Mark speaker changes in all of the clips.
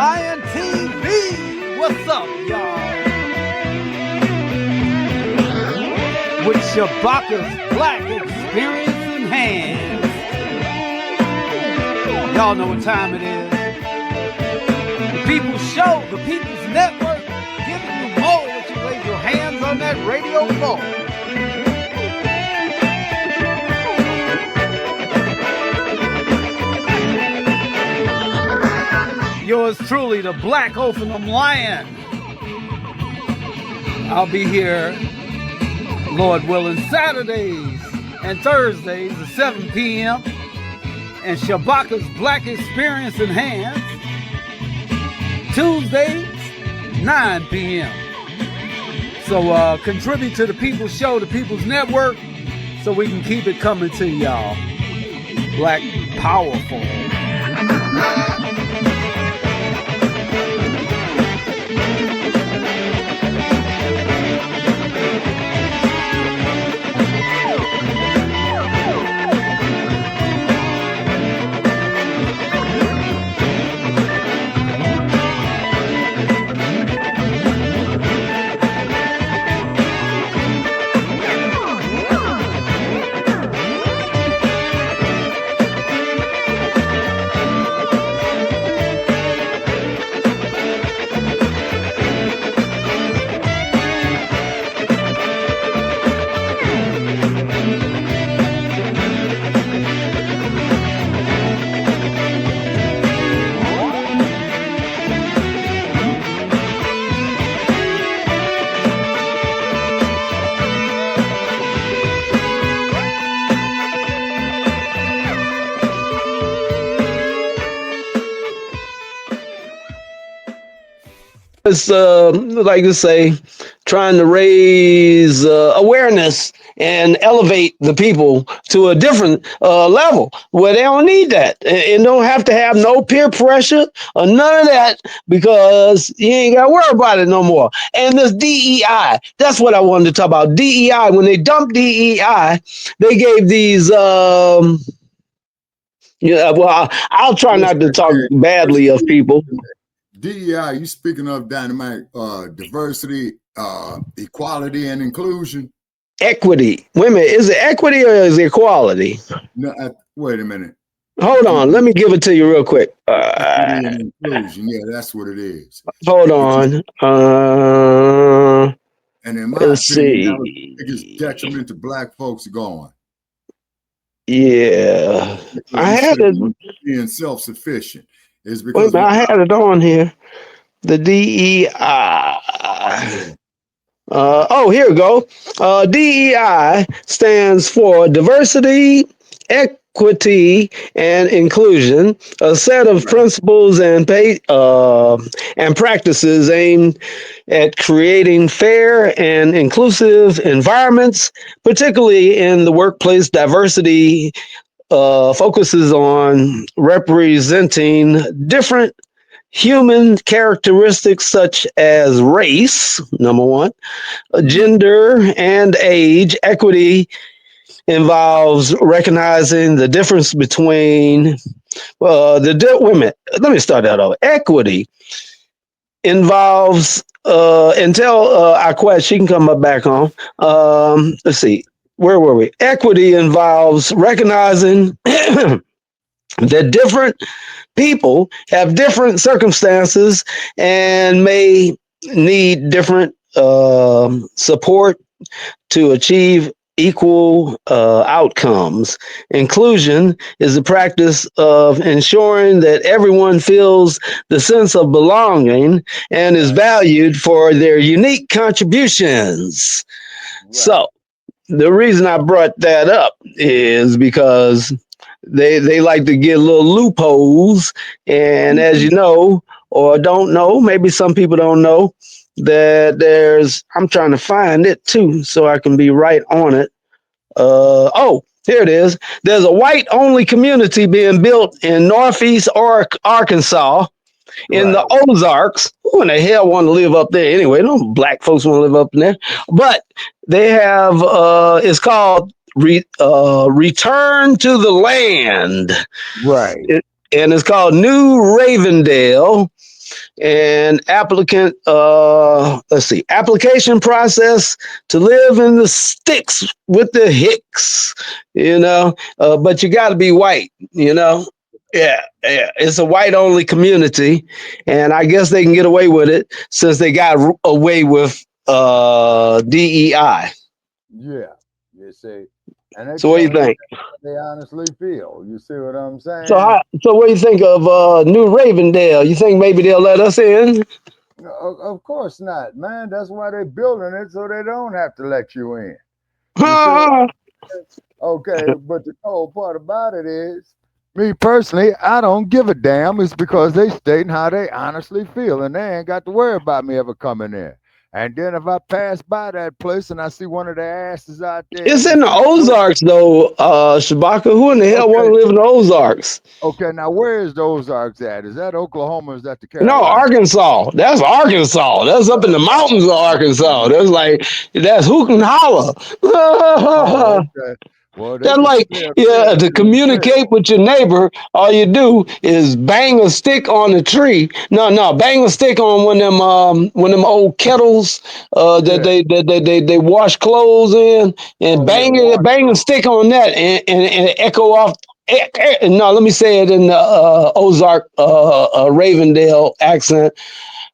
Speaker 1: Lion TV. What's up, y'all? With Shabaka's Black Experience in hand. Y'all know what time it is. The People's Show, the People's Network, giving you more when you lay your hands on that radio floor. Yours truly, the Black Ophium Lion. I'll be here, Lord willing, Saturdays and Thursdays at 7 p.m. and Shabaka's Black Experience Enhanced, Tuesdays, 9 p.m. So contribute to the People's Show, the People's Network, so we can keep it coming to y'all. Black Powerful.
Speaker 2: It's like to say, trying to raise awareness and elevate the people to a different level where they don't need that and don't have to have no peer pressure or none of that, because you ain't got to worry about it no more. And this DEI, that's what I wanted to talk about. DEI, when they dumped DEI, they gave these well, I'll try not to talk badly of people.
Speaker 3: DEI, you speaking of dynamite, diversity, equality, and inclusion?
Speaker 2: Equity. Wait a minute. Is it equity or is it equality?
Speaker 3: No, wait a minute.
Speaker 2: Hold on. Let me give it to you real quick.
Speaker 3: Equity and inclusion. Yeah, that's what it is.
Speaker 2: Hold on.
Speaker 3: And in my
Speaker 2: let's
Speaker 3: opinion, that was
Speaker 2: see.
Speaker 3: the biggest detriment to Black folks going.
Speaker 2: Yeah. I had it.
Speaker 3: Being self-sufficient. Is
Speaker 2: Wait a
Speaker 3: because
Speaker 2: minute, I had it on here. The DEI. Here we go. DEI stands for diversity, equity, and inclusion, a set of principles and practices aimed at creating fair and inclusive environments, particularly in the workplace. Diversity focuses on representing different human characteristics such as race, number one, gender, and age. Equity involves recognizing the difference between women. Let me start that over. Equity involves until Aquette, she can come back on. Let's see. Where were we? Equity involves recognizing that different people have different circumstances and may need different support to achieve equal outcomes. Inclusion is the practice of ensuring that everyone feels the sense of belonging and is valued for their unique contributions. Right. So, the reason I brought that up is because they like to get little loopholes. And as you know, or don't know, maybe some people don't know, that I'm trying to find it too, so I can be right on it. Here it is. There's a white-only community being built in Northeast Arkansas, in the Ozarks. Who in the hell want to live up there anyway? No Black folks want to live up there. But they have, it's called Return to the Land.
Speaker 3: Right.
Speaker 2: And it's called New Ravendale. And applicant, let's see, application process to live in the sticks with the Hicks, but you got to be white. Yeah, it's a white only community, and I guess they can get away with it since they got away with DEI.
Speaker 4: Yeah, you see, and they
Speaker 2: So what do you
Speaker 4: telling
Speaker 2: think?
Speaker 4: us they honestly feel. You see what I'm
Speaker 2: So
Speaker 4: saying?
Speaker 2: so what do you think of New Ravendale? You think maybe they'll let us in?
Speaker 4: Of course not, man. That's why they're building it so they don't have to let you in. You see what Okay, but the cold part about it is, me personally, I don't give a damn. It's because they stating how they honestly feel, and they ain't got to worry about me ever coming in. And then if I pass by that place and I see one of their asses out there
Speaker 2: It's
Speaker 4: in the
Speaker 2: in the
Speaker 4: situation,
Speaker 2: Ozarks though, Shabaka. Who in the hell want
Speaker 4: okay,
Speaker 2: to live in the Ozarks?
Speaker 4: okay. Now where is the Ozarks at? Is that Oklahoma? Or is that the
Speaker 2: No,
Speaker 4: Carolinas?
Speaker 2: Arkansas. That's Arkansas. That's up in the mountains of Arkansas. That's hoot and holler.
Speaker 4: Oh, okay. Well, they
Speaker 2: That's
Speaker 4: can
Speaker 2: like,
Speaker 4: stay up there
Speaker 2: yeah, to
Speaker 4: until they
Speaker 2: communicate
Speaker 4: fail.
Speaker 2: with your neighbor, all you do is bang a stick on the tree. No, bang a stick on one of them old kettles that
Speaker 4: Yeah.
Speaker 2: they wash clothes in, and
Speaker 4: Oh yeah. Wash.
Speaker 2: bang a stick on that, and echo off. No, let me say it in the Ozark Ravendale accent.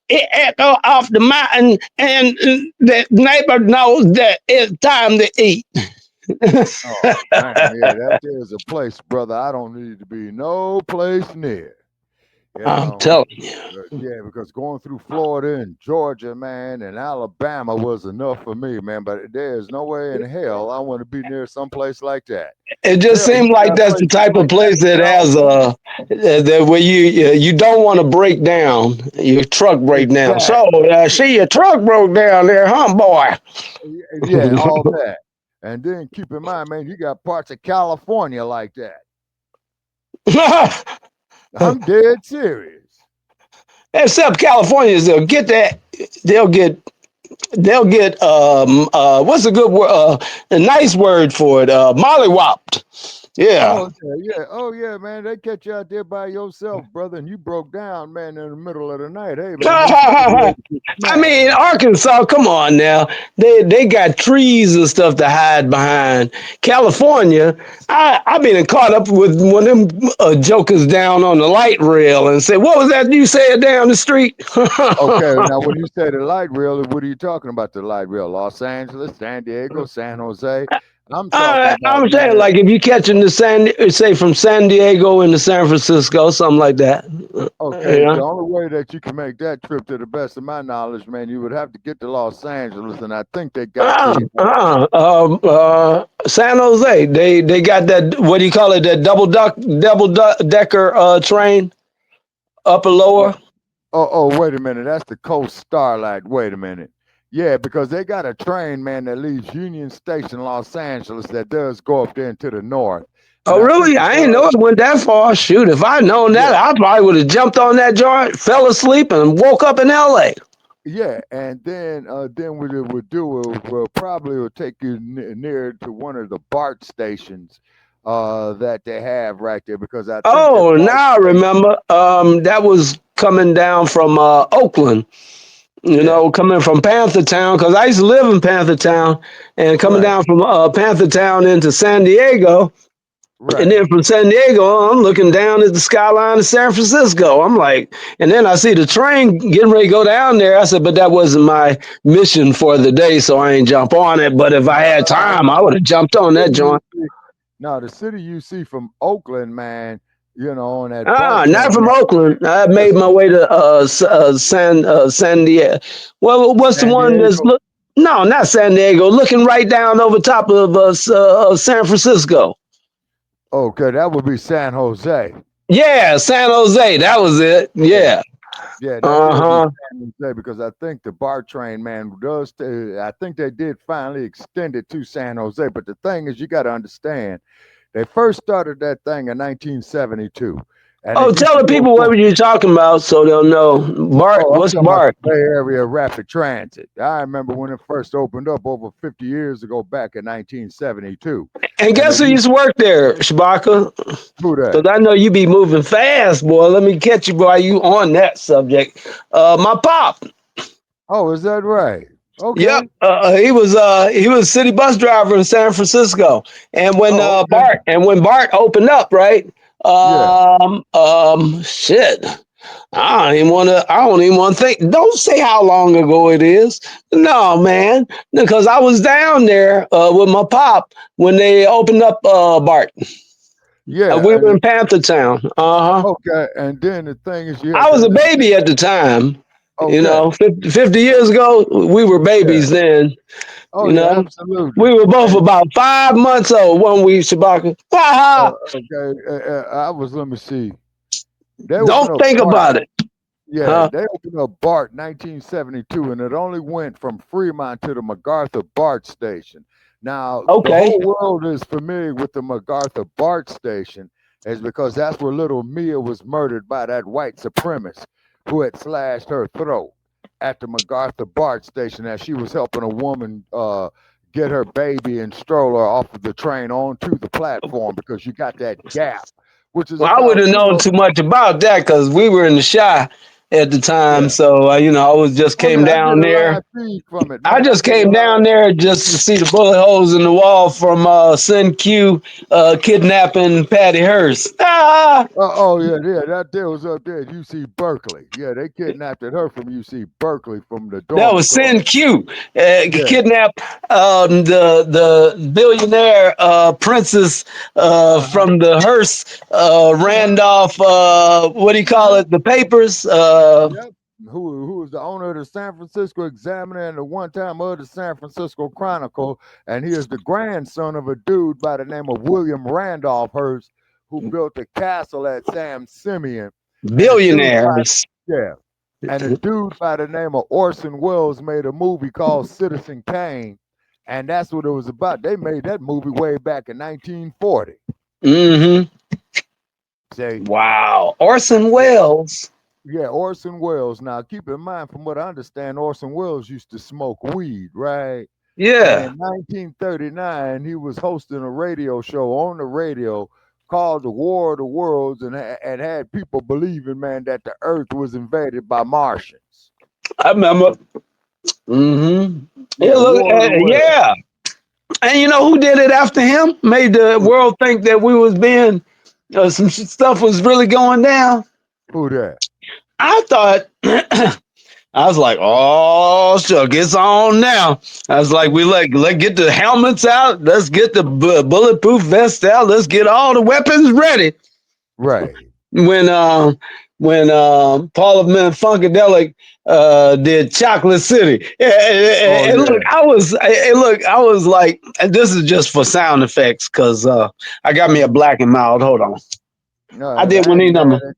Speaker 2: It echo off the mountain, and the neighbor knows that it's time to eat.
Speaker 4: Oh man, yeah, that there's a place, brother. I don't need to be no place near. You
Speaker 2: I'm
Speaker 4: know,
Speaker 2: telling you.
Speaker 4: yeah, because going through Florida and Georgia, man, and Alabama was enough for me, man. But there's no way in hell I want to be near some place like that.
Speaker 2: It just
Speaker 4: Hell, you
Speaker 2: seemed like
Speaker 4: got
Speaker 2: that's the
Speaker 4: places
Speaker 2: type of
Speaker 4: like that
Speaker 2: place
Speaker 4: in
Speaker 2: that has
Speaker 4: California.
Speaker 2: that where you don't want to break down your truck break down. So
Speaker 4: Exactly.
Speaker 2: see your truck broke down there, huh, boy?
Speaker 4: Yeah, all that. And then keep in mind, man, you got parts of California like that. I'm dead serious.
Speaker 2: Except Californians, they'll get what's a good word, a nice word for it, mollywopped. Yeah.
Speaker 4: Oh yeah, yeah. Oh yeah, man. They catch you out there by yourself, brother, and you broke down, man, in the middle of the night. Hey, man, you should be ready to get
Speaker 2: I
Speaker 4: smashed.
Speaker 2: mean, Arkansas, come on now. They got trees and stuff to hide behind. California, I been caught up with one of them jokers down on the light rail and said, "What was that you said down the street?"
Speaker 4: Okay, now when you say the light rail, what are you talking about? The light rail, Los Angeles, San Diego, San Jose. I'm talking about,
Speaker 2: I'm saying,
Speaker 4: man.
Speaker 2: like, if you catching say from San Diego into San Francisco, something like that.
Speaker 4: Okay,
Speaker 2: Yeah.
Speaker 4: the only way that you can make that trip, to the best of my knowledge, man, you would have to get to Los Angeles, and I think they got the
Speaker 2: San Jose. They got that. What do you call it? That decker train, upper
Speaker 4: oh,
Speaker 2: lower.
Speaker 4: wait a minute, that's the Coast Starlight. Wait a minute. Yeah, because they got a train, man, that leaves Union Station, Los Angeles, that does go up there into the north. And
Speaker 2: Oh,
Speaker 4: I think
Speaker 2: really?
Speaker 4: it
Speaker 2: I ain't know
Speaker 4: does.
Speaker 2: it went that far. Shoot, if I'd known that,
Speaker 4: Yeah,
Speaker 2: I probably would have jumped on that joint, fell asleep, and woke up in L.A.
Speaker 4: yeah, and then what it would do, probably would take you near to one of the BART stations that they have right there, because I think that
Speaker 2: Oh,
Speaker 4: BART
Speaker 2: now I
Speaker 4: station,
Speaker 2: remember. That was coming down from Oakland.
Speaker 4: yeah,
Speaker 2: Coming from Panther Town, because I used to live in Panther Town, and coming
Speaker 4: right,
Speaker 2: down from Panther Town into San Diego. And
Speaker 4: right.
Speaker 2: then from San Diego, I'm looking down at the skyline of San Francisco. I'm like, and then I see the train getting ready to go down there. I said, but that wasn't my mission for the day, so I ain't jump on it. But if I had time, I would have jumped
Speaker 4: The
Speaker 2: on that
Speaker 4: city you
Speaker 2: joint.
Speaker 4: see, no, the city you see from Oakland, man, on that BART
Speaker 2: Not
Speaker 4: train,
Speaker 2: from
Speaker 4: man,
Speaker 2: Oakland. I made
Speaker 4: that's
Speaker 2: my way to San Diego. Well, what's the
Speaker 4: San
Speaker 2: one that's
Speaker 4: Diego.
Speaker 2: look? No, not San Diego. Looking right down over top of San Francisco.
Speaker 4: Okay, that would be San Jose.
Speaker 2: Yeah, San Jose. That was it.
Speaker 4: Yeah.
Speaker 2: Yeah.
Speaker 4: Yeah, that
Speaker 2: Uh
Speaker 4: would be
Speaker 2: huh.
Speaker 4: San Jose, because I think the BART train, man, I think they did finally extend it to San Jose. But the thing is, you got to understand, they first started that thing in 1972, and
Speaker 2: Oh,
Speaker 4: it used
Speaker 2: tell
Speaker 4: to
Speaker 2: the
Speaker 4: go
Speaker 2: people
Speaker 4: from.
Speaker 2: what you're talking about so they'll know. Bart,
Speaker 4: Oh, I'm
Speaker 2: what's
Speaker 4: talking about
Speaker 2: Bart?
Speaker 4: the Bay Area Rapid Transit. I remember when it first opened up over 50 years ago, back in 1972.
Speaker 2: And
Speaker 4: And
Speaker 2: guess who used to work there, Shabaka?
Speaker 4: who
Speaker 2: Because
Speaker 4: that?
Speaker 2: I know you be moving fast, boy. Let me catch you while you on that subject. My pop.
Speaker 4: Oh, is that right? Okay.
Speaker 2: Yep. He was city bus driver in San Francisco. And when
Speaker 4: Oh, okay.
Speaker 2: Bart opened up, right?
Speaker 4: Yeah.
Speaker 2: Shit. I don't even want to think. Don't say how long ago it is. No, man. Because I was down there with my pop when they opened up Bart.
Speaker 4: Yeah.
Speaker 2: We were
Speaker 4: And
Speaker 2: in Panther Town. Uh-huh.
Speaker 4: okay. And then the thing is, you
Speaker 2: I
Speaker 4: have to
Speaker 2: was a
Speaker 4: understand.
Speaker 2: baby at the time.
Speaker 4: Okay.
Speaker 2: 50 years ago, we were
Speaker 4: Yeah.
Speaker 2: babies then.
Speaker 4: Oh,
Speaker 2: You
Speaker 4: yeah.
Speaker 2: know,
Speaker 4: Absolutely.
Speaker 2: we were both
Speaker 4: And
Speaker 2: about 5 months old, one we Shabaka. Ha ha!
Speaker 4: okay. I was. Let me see. They
Speaker 2: Don't
Speaker 4: opened up
Speaker 2: think
Speaker 4: Bart.
Speaker 2: about it.
Speaker 4: Yeah,
Speaker 2: Huh?
Speaker 4: they opened up BART 1972, and it only went from Fremont to the MacArthur BART station. Now, the
Speaker 2: Okay.
Speaker 4: whole world is familiar with the MacArthur BART station, is because that's where little Mia was murdered by that white supremacist who had slashed her throat at the MacArthur BART station as she was helping a woman get her baby and stroller off of the train onto the platform because you got that gap, which is
Speaker 2: Well, I
Speaker 4: about,
Speaker 2: wouldn't know too much about that because we were in the shy at the time.
Speaker 4: yeah.
Speaker 2: So, I was just
Speaker 4: Oh
Speaker 2: came
Speaker 4: yeah, I
Speaker 2: down
Speaker 4: did a
Speaker 2: there.
Speaker 4: live feed from it,
Speaker 2: I
Speaker 4: man. I
Speaker 2: just
Speaker 4: did a
Speaker 2: came
Speaker 4: live.
Speaker 2: down there just to see the bullet holes in the wall from Sin Q kidnapping Patty Hearst. Ah,
Speaker 4: Oh yeah, yeah. That deal was up there at UC Berkeley. Yeah, they kidnapped her from UC Berkeley from the
Speaker 2: that was
Speaker 4: dormitory.
Speaker 2: Sin Q.
Speaker 4: Yeah.
Speaker 2: Kidnapped the billionaire princess
Speaker 4: Uh-huh.
Speaker 2: from the Hearst
Speaker 4: Uh-huh.
Speaker 2: Randolph. What do you call
Speaker 4: Uh-huh.
Speaker 2: it? The papers.
Speaker 4: Yep. Who was the owner of the San Francisco Examiner and the one time of the San Francisco Chronicle, and he is the grandson of a dude by the name of William Randolph Hearst, who built a castle at Sam Simeon, and a dude by
Speaker 2: Billionaires.
Speaker 4: yeah, and a dude by the name of Orson Welles made a movie called Citizen Kane, and that's what it was about. They made that movie way back in 1940.
Speaker 2: Mm-hmm.
Speaker 4: Say,
Speaker 2: Wow. Orson
Speaker 4: yeah,
Speaker 2: Welles.
Speaker 4: yeah, Orson Welles. Now, keep in mind, from what I understand, Orson Welles used to smoke weed, right? And
Speaker 2: Yeah.
Speaker 4: in 1939, he was hosting a radio show on the radio called The War of the Worlds, and had people believing, man, that the Earth was invaded by Martians.
Speaker 2: I remember. Mm-hmm. Yeah,
Speaker 4: Yeah,
Speaker 2: look,
Speaker 4: War of the Worlds.
Speaker 2: yeah. And you know who did it after him? Made the
Speaker 4: Who,
Speaker 2: world think that we was being, some stuff was really going down.
Speaker 4: who that?
Speaker 2: I thought, I was like, oh, shuck, it's on now. I was like, we let get the helmets out. Let's get the bulletproof vest out. Let's get all the weapons ready.
Speaker 4: Right.
Speaker 2: When Parliament Funkadelic did Chocolate City.
Speaker 4: Oh
Speaker 2: And look,
Speaker 4: yeah.
Speaker 2: I was like, and this is just for sound effects because I got me a
Speaker 4: Mhm.
Speaker 2: black and mild. Hold on, I
Speaker 4: No,
Speaker 2: did
Speaker 4: I
Speaker 2: one of
Speaker 4: ain't
Speaker 2: these
Speaker 4: mad
Speaker 2: numbers.
Speaker 4: at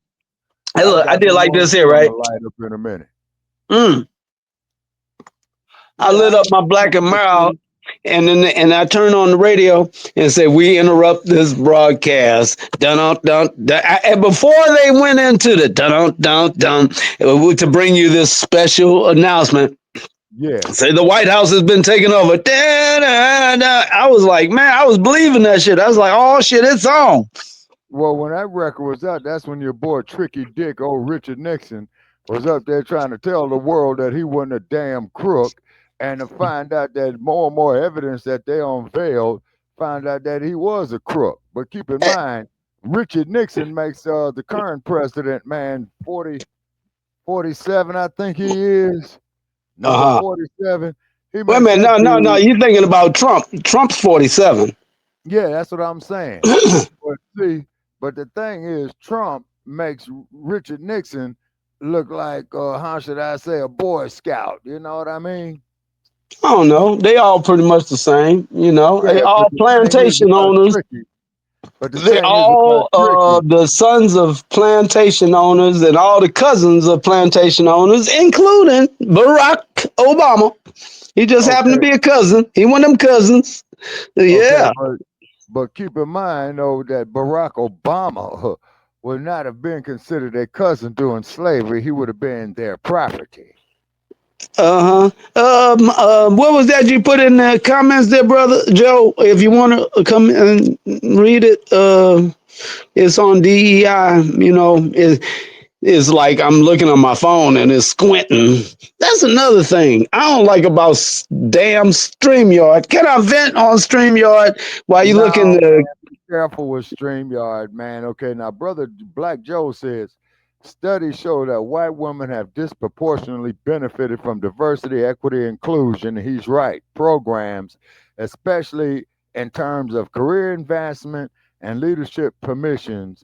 Speaker 2: Hey,
Speaker 4: you. I
Speaker 2: look, I
Speaker 4: got
Speaker 2: did
Speaker 4: me
Speaker 2: like
Speaker 4: one
Speaker 2: this here,
Speaker 4: too. I'm
Speaker 2: right?
Speaker 4: gonna light up in a minute.
Speaker 2: Mm. I
Speaker 4: Yeah,
Speaker 2: lit
Speaker 4: I
Speaker 2: up
Speaker 4: know
Speaker 2: my black and
Speaker 4: Chocolate
Speaker 2: mild,
Speaker 4: City.
Speaker 2: and I turn on the radio and say, "We interrupt this broadcast." Dun dun dun. Dun. And before they went into the dun dun dun dun to bring you this special announcement,
Speaker 4: Yeah.
Speaker 2: say the White House has been taken over. Da, da, da. I was like, man, I was believing that shit. I was like, oh shit, it's on.
Speaker 4: Well, when that record was out, that's when your boy Tricky Dick, old Richard Nixon, was up there trying to tell the world that he wasn't a damn crook, and to find out that more and more evidence that they unveiled found out that he was a crook. But keep in mind, Richard Nixon makes the current president, man, 47, I think he is, number
Speaker 2: Uh huh.
Speaker 4: 47. He
Speaker 2: Wait a
Speaker 4: makes
Speaker 2: minute,
Speaker 4: that
Speaker 2: no.
Speaker 4: dude,
Speaker 2: You thinking about Trump? Trump's 47.
Speaker 4: yeah, that's what I'm saying. But see, but the thing is, Trump makes Richard Nixon look like, how should I say, a Boy Scout. You know what I mean?
Speaker 2: I don't know. They all pretty much the same, They
Speaker 4: Yeah, but
Speaker 2: all
Speaker 4: the thing is
Speaker 2: plantation
Speaker 4: about
Speaker 2: owners.
Speaker 4: Tricky. But the
Speaker 2: They
Speaker 4: thing is about
Speaker 2: all
Speaker 4: Tricky.
Speaker 2: the sons of plantation owners and all the cousins of plantation owners, including Barack Obama. He just happened to
Speaker 4: Okay,
Speaker 2: be a cousin. He one of them cousins.
Speaker 4: okay,
Speaker 2: Yeah.
Speaker 4: but keep in mind though that Barack Obama would not have been considered a cousin during slavery. He would have been their property.
Speaker 2: What was that you put in the comments there, brother Joe? If you want to come and read it, it's on DEI. You know, it's like I'm looking on my phone and it's squinting. That's another thing I don't like about damn StreamYard. Can I vent on StreamYard while you looking?
Speaker 4: Now, man, be careful with StreamYard, man. Okay, now, brother Black Joe says studies show that white women have disproportionately benefited from diversity, equity, inclusion. He's right. Programs, especially in terms of career advancement and leadership positions,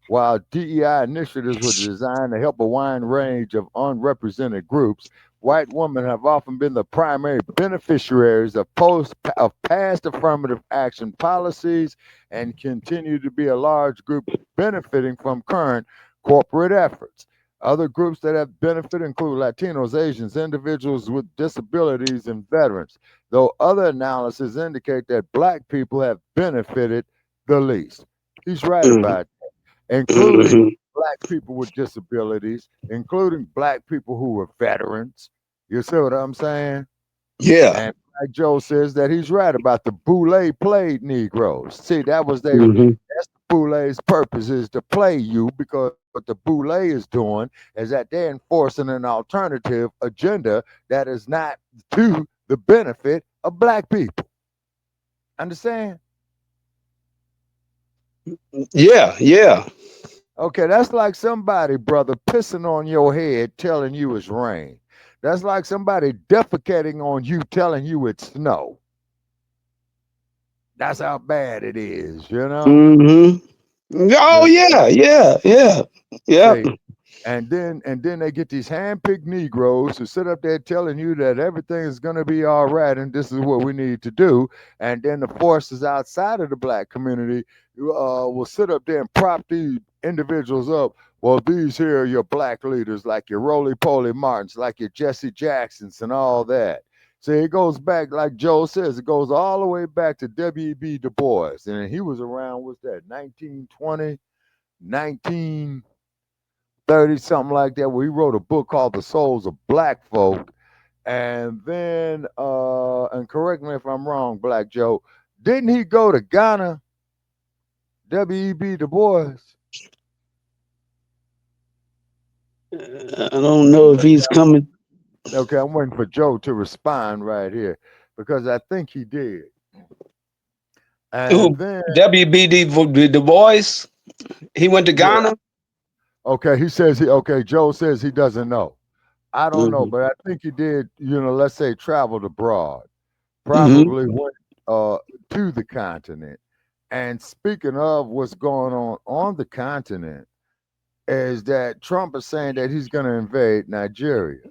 Speaker 4: while DEI initiatives were designed to help a wide range of unrepresented groups. White women have often been the primary beneficiaries of past affirmative action policies and continue to be a large group benefiting from current corporate efforts. Other groups that have benefited include Latinos, Asians, individuals with disabilities, and veterans, though other analyses indicate that black people have benefited the least. He's right about that, including
Speaker 2: Mhm.
Speaker 4: black people with disabilities, including black people who were veterans. You see what I'm saying?
Speaker 2: Yeah.
Speaker 4: And Black Joe says that he's right about the Boule played Negroes. See,
Speaker 2: Hmm.
Speaker 4: that's the Boule's purpose is to play you because what the Boule is doing is that they're enforcing an alternative agenda that is not to the benefit of black people. Understand?
Speaker 2: Yeah. Yeah.
Speaker 4: Okay, that's like somebody, brother, pissing on your head telling you it's rain. That's like somebody defecating on you telling you it's snow. That's how bad it is, you know?
Speaker 2: Hmm. Oh
Speaker 4: You
Speaker 2: yeah. Yeah. Yeah. Yep.
Speaker 4: see, and then they get these handpicked Negroes who sit up there telling you that everything is gonna be all right and this is what we need to do. And then the forces outside of the black community will sit up there and prop these individuals up. Well, these here are your black leaders, like your Roly Poly Martins, like your Jesse Jacksons, and all that. See, it goes back, like Joe says, it goes all the way back to W.B. Du Bois. And he was around, what's that, 1920, 1930, something like that, where he wrote a book called The Souls of Black Folk. And then, and correct me if I'm wrong, Black Joe, didn't he go to Ghana, W.E.B. Du Bois?
Speaker 2: I don't know if he's coming.
Speaker 4: Okay, I'm waiting for Joe to respond right here because I think he did. And
Speaker 2: Who?
Speaker 4: then,
Speaker 2: WBD Du Bois. He went to
Speaker 4: yeah,
Speaker 2: Ghana.
Speaker 4: okay, okay, Joe says he doesn't know. I don't know,
Speaker 2: Hmm.
Speaker 4: but I think he did, let's say traveled abroad,
Speaker 2: Hmm.
Speaker 4: probably went uh, to the continent. And speaking of what's going on the continent, is that Trump is saying that he's going to invade Nigeria.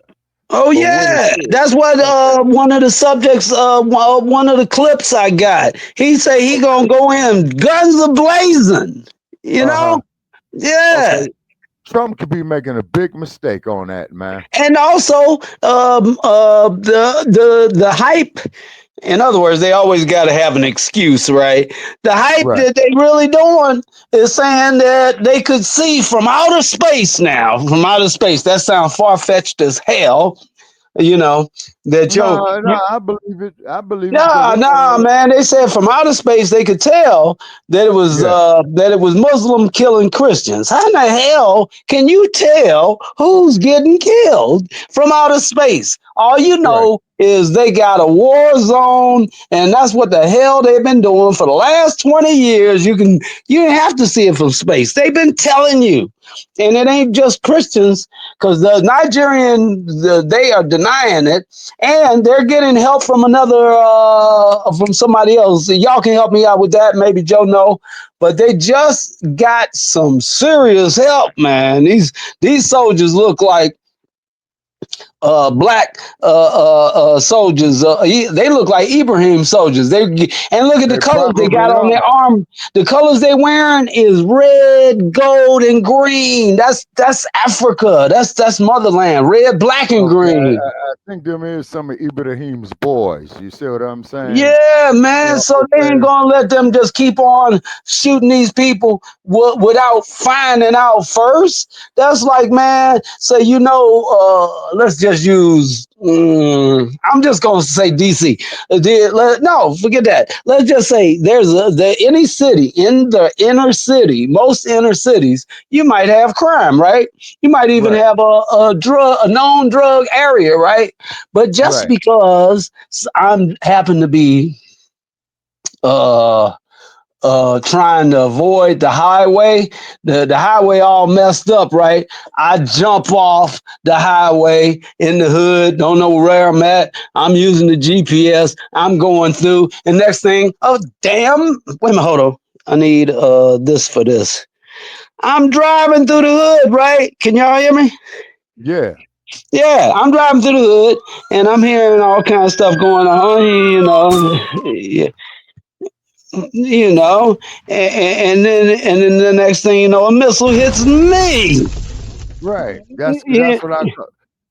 Speaker 2: Oh
Speaker 4: But what is
Speaker 2: yeah,
Speaker 4: it?
Speaker 2: that's what
Speaker 4: Okay,
Speaker 2: one of the subjects, one of the clips I got. He say he gonna go in guns a blazing. You
Speaker 4: uh huh.
Speaker 2: know, yeah.
Speaker 4: Okay, Trump could be making a big mistake on that, man.
Speaker 2: And also, the hype. In other words, they always got to have an excuse, right? The hype
Speaker 4: Right.
Speaker 2: that they really doing is saying that they could see from outer space now. From outer space, that sounds far fetched as hell. You know that
Speaker 4: No, no, I believe it. I believe it because
Speaker 2: nah,
Speaker 4: that's
Speaker 2: nah,
Speaker 4: all.
Speaker 2: man. They said from outer space they could tell
Speaker 4: Yeah.
Speaker 2: that it was Muslim killing Christians. How in the hell can you tell who's getting killed from outer space? All you
Speaker 4: Right.
Speaker 2: know is they got a war zone, and that's what the hell they've been doing for the last 20 years. You didn't have to see it from space. They've been telling you. And it ain't just Christians, because the Nigerian they are denying it, and they're getting help from from somebody else. Y'all can help me out with that. Maybe Joe know, but they just got some serious help, man. These soldiers look like black soldiers. They look like Ibrahim soldiers. And look at the
Speaker 4: They
Speaker 2: colors they got
Speaker 4: probably
Speaker 2: on their
Speaker 4: are.
Speaker 2: arm. The colors they wearing is red, gold, and green. That's Africa. That's motherland. Red, black, and
Speaker 4: Okay,
Speaker 2: green.
Speaker 4: I think them is some of Ibrahim's boys. You see what I'm saying?
Speaker 2: Yeah, man. So they ain't
Speaker 4: Okay.
Speaker 2: gonna let them just keep on shooting these people without finding out first. That's like, man. Say, let's just use. I'm just gonna say DC. No, forget that. Let's just say any city in the inner city, most inner cities, you might have crime, right? You might even
Speaker 4: Right.
Speaker 2: have a known drug area, right? But just
Speaker 4: Right.
Speaker 2: because I'm happen to be uh trying to avoid the highway, the highway all messed up, right? I jump off the highway in the hood, don't know where I'm at. I'm using the GPS, I'm going through, and next thing, oh damn, wait a minute, hold on. I need this for this. I'm driving through the hood, right? Can y'all hear me?
Speaker 4: Yeah.
Speaker 2: Yeah, I'm driving through the hood and I'm hearing all kinds of stuff going on, you know, and then the next thing you know, a missile hits me.
Speaker 4: Right.
Speaker 2: Yeah.
Speaker 4: That's what I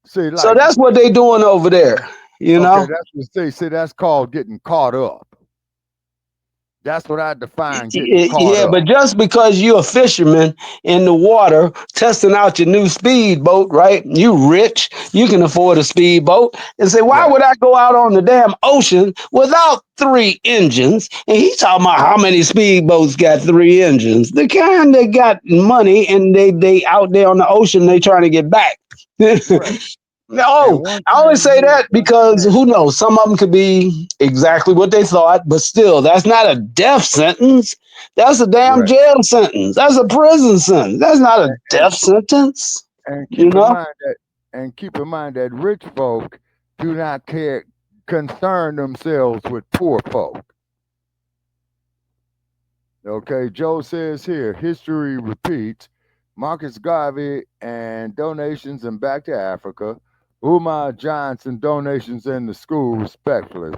Speaker 4: see.
Speaker 2: So
Speaker 4: Like,
Speaker 2: that's what they doing over there, you
Speaker 4: okay,
Speaker 2: know.
Speaker 4: that's what they see. That's called getting caught up. That's what I define getting caught
Speaker 2: Yeah,
Speaker 4: up.
Speaker 2: but just because you're a fisherman in the water testing out your new speedboat, right? You rich, you can afford a speedboat, and say, why
Speaker 4: Right.
Speaker 2: would I go out on the damn ocean without three engines? And he's talking about how many speedboats got three engines. The kind that got money and they out there on the ocean, they trying to get back.
Speaker 4: Right. And
Speaker 2: No,
Speaker 4: one
Speaker 2: I only
Speaker 4: thing
Speaker 2: say
Speaker 4: you have
Speaker 2: that
Speaker 4: to
Speaker 2: because
Speaker 4: understand.
Speaker 2: who knows? Some of them could be exactly what they thought, but still, that's not a death sentence. That's a damn
Speaker 4: Right.
Speaker 2: jail sentence. That's a prison sentence. That's not a
Speaker 4: And,
Speaker 2: death sentence.
Speaker 4: and
Speaker 2: You
Speaker 4: keep in
Speaker 2: know?
Speaker 4: mind that keep in mind that rich folk do not care concern themselves with poor folk. Okay, Joe says here, history repeats. Marcus Garvey and donations and back to Africa. Umar Johnson donations in the school respectfully.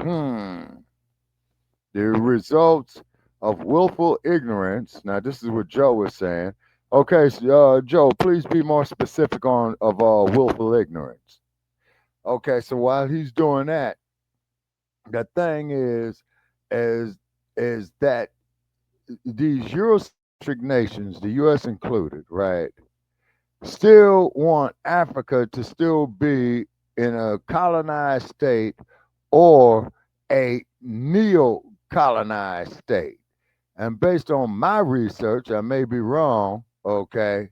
Speaker 4: The results of willful ignorance. Now, this is what Joe was saying. Okay, so, Joe, please be more specific on of willful ignorance. Okay, so while he's doing that, the thing is is that these Eurocentric nations, the U.S. included, right, still want Africa to still be in a colonized state or a neo-colonized state. And based on my research, I may be wrong. Okay,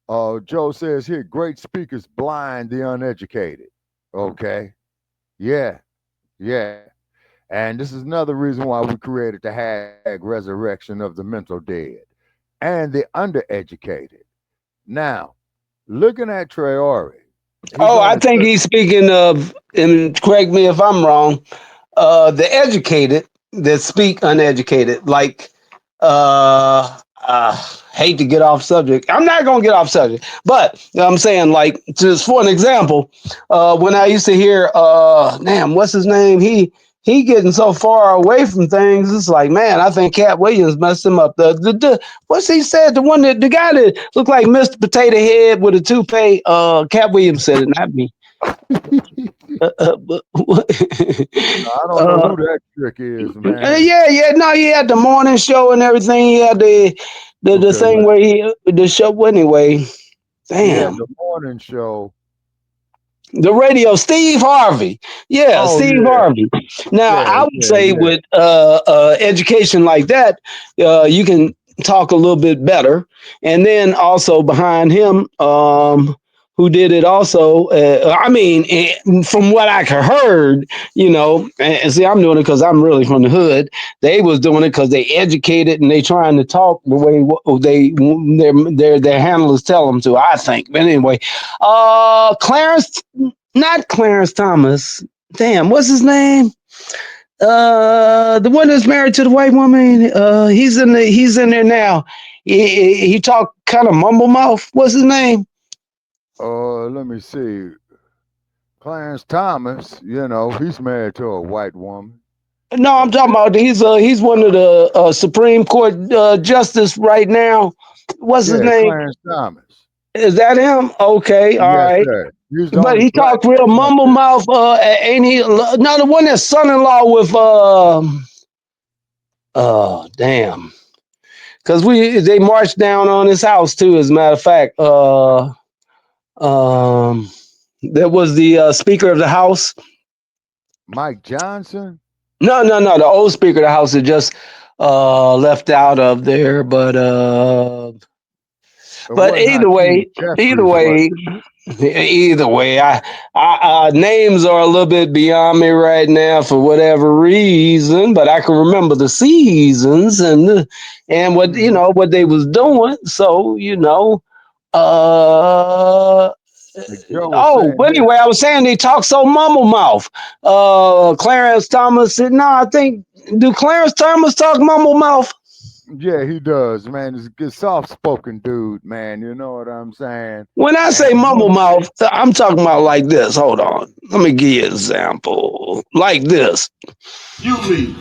Speaker 4: Joe says here, great speakers blind the uneducated. Okay, yeah, yeah. And this is another reason why we created the hashtag resurrection of the mental dead and the undereducated. Now, looking at Traore, he's
Speaker 2: Oh, I
Speaker 4: only
Speaker 2: think he's speaking of, and correct me if I'm wrong, the educated that speak uneducated. Like, hate to get off subject. I'm not gonna get off subject, but I'm saying, like, just for an example, when I used to hear, damn, what's his name? He getting so far away from things. It's like, man, I think Cat Williams messed him up. The what's he said? The guy that looked like Mr. Potato Head with a toupee. Cat Williams said it, not me. But,
Speaker 4: I don't know who that trick is, man.
Speaker 2: yeah, no, he had the morning show and everything. He had the
Speaker 4: Okay,
Speaker 2: thing
Speaker 4: what?
Speaker 2: where the show anyway.
Speaker 4: He had
Speaker 2: Damn.
Speaker 4: the morning show.
Speaker 2: The radio, Steve Harvey. Yeah,
Speaker 4: Oh
Speaker 2: Steve
Speaker 4: yeah,
Speaker 2: Harvey. Now,
Speaker 4: yeah,
Speaker 2: I would
Speaker 4: yeah,
Speaker 2: say
Speaker 4: yeah.
Speaker 2: with education like that, you can talk a little bit better. And then also behind him, who did it also, I mean, from what I heard, and see, I'm doing it because I'm really from the hood. They was doing it because they educated and they trying to talk the way their handlers tell them to, I think. But anyway, Clarence, not Clarence Thomas. Damn, what's his name? The one that's married to the white woman. He's in there now. He talked kind of mumble mouth. What's his name?
Speaker 4: Let me see. Clarence Thomas, he's married to a white woman.
Speaker 2: No, I'm talking
Speaker 4: Okay.
Speaker 2: about he's one of the Supreme Court justice right now. What's his
Speaker 4: Yeah,
Speaker 2: name?
Speaker 4: Clarence Thomas.
Speaker 2: Is that him? Okay, all
Speaker 4: Yes,
Speaker 2: right.
Speaker 4: sir. He's the
Speaker 2: But
Speaker 4: only
Speaker 2: he
Speaker 4: black
Speaker 2: talked real
Speaker 4: man up
Speaker 2: mumble
Speaker 4: there.
Speaker 2: mouth. Ain't he? No, the one that's son-in-law with damn. Because they marched down on his house too. As a matter of fact, um, That was the Speaker of the House.
Speaker 4: Mike Johnson.
Speaker 2: No, no, no. The old Speaker of the House that just left out of there,
Speaker 4: It
Speaker 2: but
Speaker 4: wasn't Hakeem
Speaker 2: either
Speaker 4: Jeffries, was
Speaker 2: way,
Speaker 4: it?
Speaker 2: either way, names are a little bit beyond me right now for whatever reason. But I can remember the seasons and what
Speaker 4: Mhm.
Speaker 2: what they was doing. So uh.
Speaker 4: Like Joe was
Speaker 2: Oh,
Speaker 4: saying
Speaker 2: but
Speaker 4: here.
Speaker 2: anyway, I was saying they talk so mumble mouth. Clarence Thomas said, "No, I think do Clarence Thomas talk mumble mouth?"
Speaker 4: Yeah, he does, man. He's a good soft spoken dude, man. You know what I'm saying?
Speaker 2: When I
Speaker 4: And
Speaker 2: say mumble
Speaker 4: one thing,
Speaker 2: mouth, I'm talking about like this. Hold on. Let me give you an example. Like this.
Speaker 5: You leave.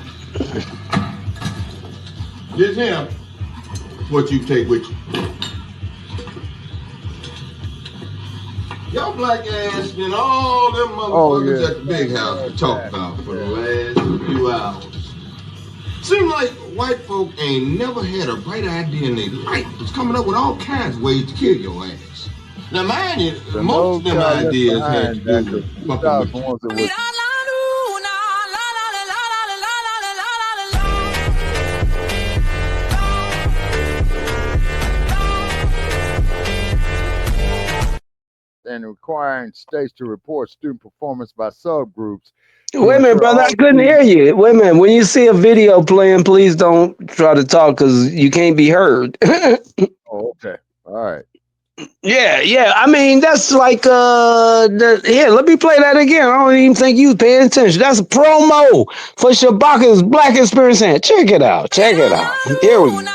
Speaker 5: This him. What you take with you. Y'all black ass and all them
Speaker 4: oh
Speaker 5: motherfuckers
Speaker 4: yeah,
Speaker 5: at the big house to talk
Speaker 4: that.
Speaker 5: about for the
Speaker 4: Yeah.
Speaker 5: last few hours. Seem like white folk ain't never had a bright idea in their life. Was coming up with all kinds of ways to kill your ass. Now mind you,
Speaker 4: The
Speaker 5: most of
Speaker 4: notes
Speaker 5: them
Speaker 4: I left
Speaker 5: ideas had to
Speaker 4: behind
Speaker 5: do
Speaker 4: that the
Speaker 5: with fucking with
Speaker 4: 2000 ones that was and requiring states to report student performance by subgroups to
Speaker 2: Wait a minute,
Speaker 4: ensure
Speaker 2: brother. I
Speaker 4: all
Speaker 2: couldn't hear
Speaker 4: students.
Speaker 2: you. Wait a minute. When you see a video playing, please don't try to talk because you can't be heard.
Speaker 4: Oh, okay. All right.
Speaker 2: Yeah, yeah. I mean, that's like here, let me play that again. I don't even think you paying attention. That's a promo for Shabaka's Black Experience. Check it out. Check it out. Here we go.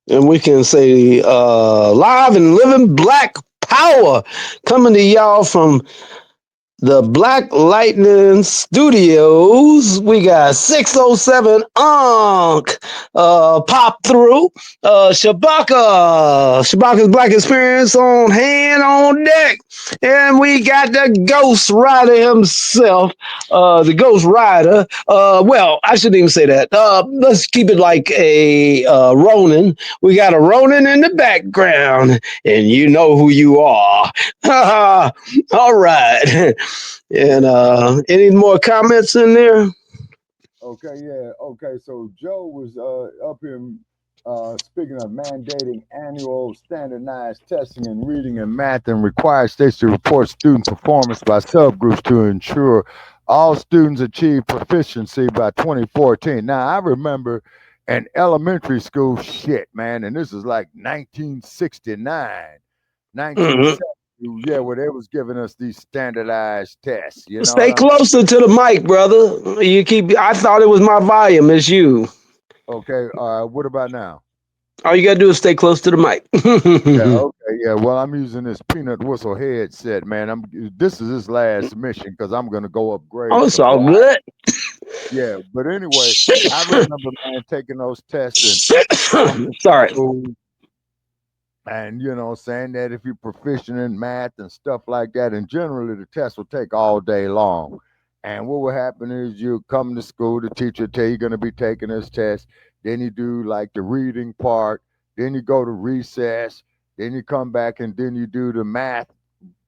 Speaker 2: And we can say live and living black power coming to y'all from the Black Lightning Studios. We got 607 Unk pop through. Shabaka's Black Experience on hand on deck. And we got the Ghost Rider himself. The Ghost Rider. Well, I shouldn't even say that. Let's keep it like a Ronin. We got a Ronin in the background, and you know who you are. All right. And any more comments in there?
Speaker 4: Okay, yeah. Okay, so Joe was up here speaking of mandating annual standardized testing in reading and math and require states to report student performance by subgroups to ensure all students achieve proficiency by 2014. Now, I remember in elementary school, shit, man, and this is like 1969,
Speaker 2: Mhm.
Speaker 4: 1970, yeah, where they was giving us these standardized tests. You know what
Speaker 2: Stay
Speaker 4: I'm
Speaker 2: closer to the mic, brother. You keep. I thought it was my volume. It's you.
Speaker 4: Okay, what about now?
Speaker 2: All you gotta do is stay close to the mic.
Speaker 4: Yeah, okay, yeah. Well, I'm using this peanut whistle headset, man. This is his last mission because I'm gonna go
Speaker 2: Oh,
Speaker 4: upgrade
Speaker 2: it's
Speaker 4: to
Speaker 2: all
Speaker 4: black.
Speaker 2: good.
Speaker 4: Yeah, but anyway, I remember, man, taking those tests and going to
Speaker 2: Sorry.
Speaker 4: school and saying that if you're proficient in math and stuff like that, and generally the test will take all day long. And what will happen is you come to school, the teacher tell you you're gonna be taking this test, then you do like the reading part, then you go to recess, then you come back and then you do the math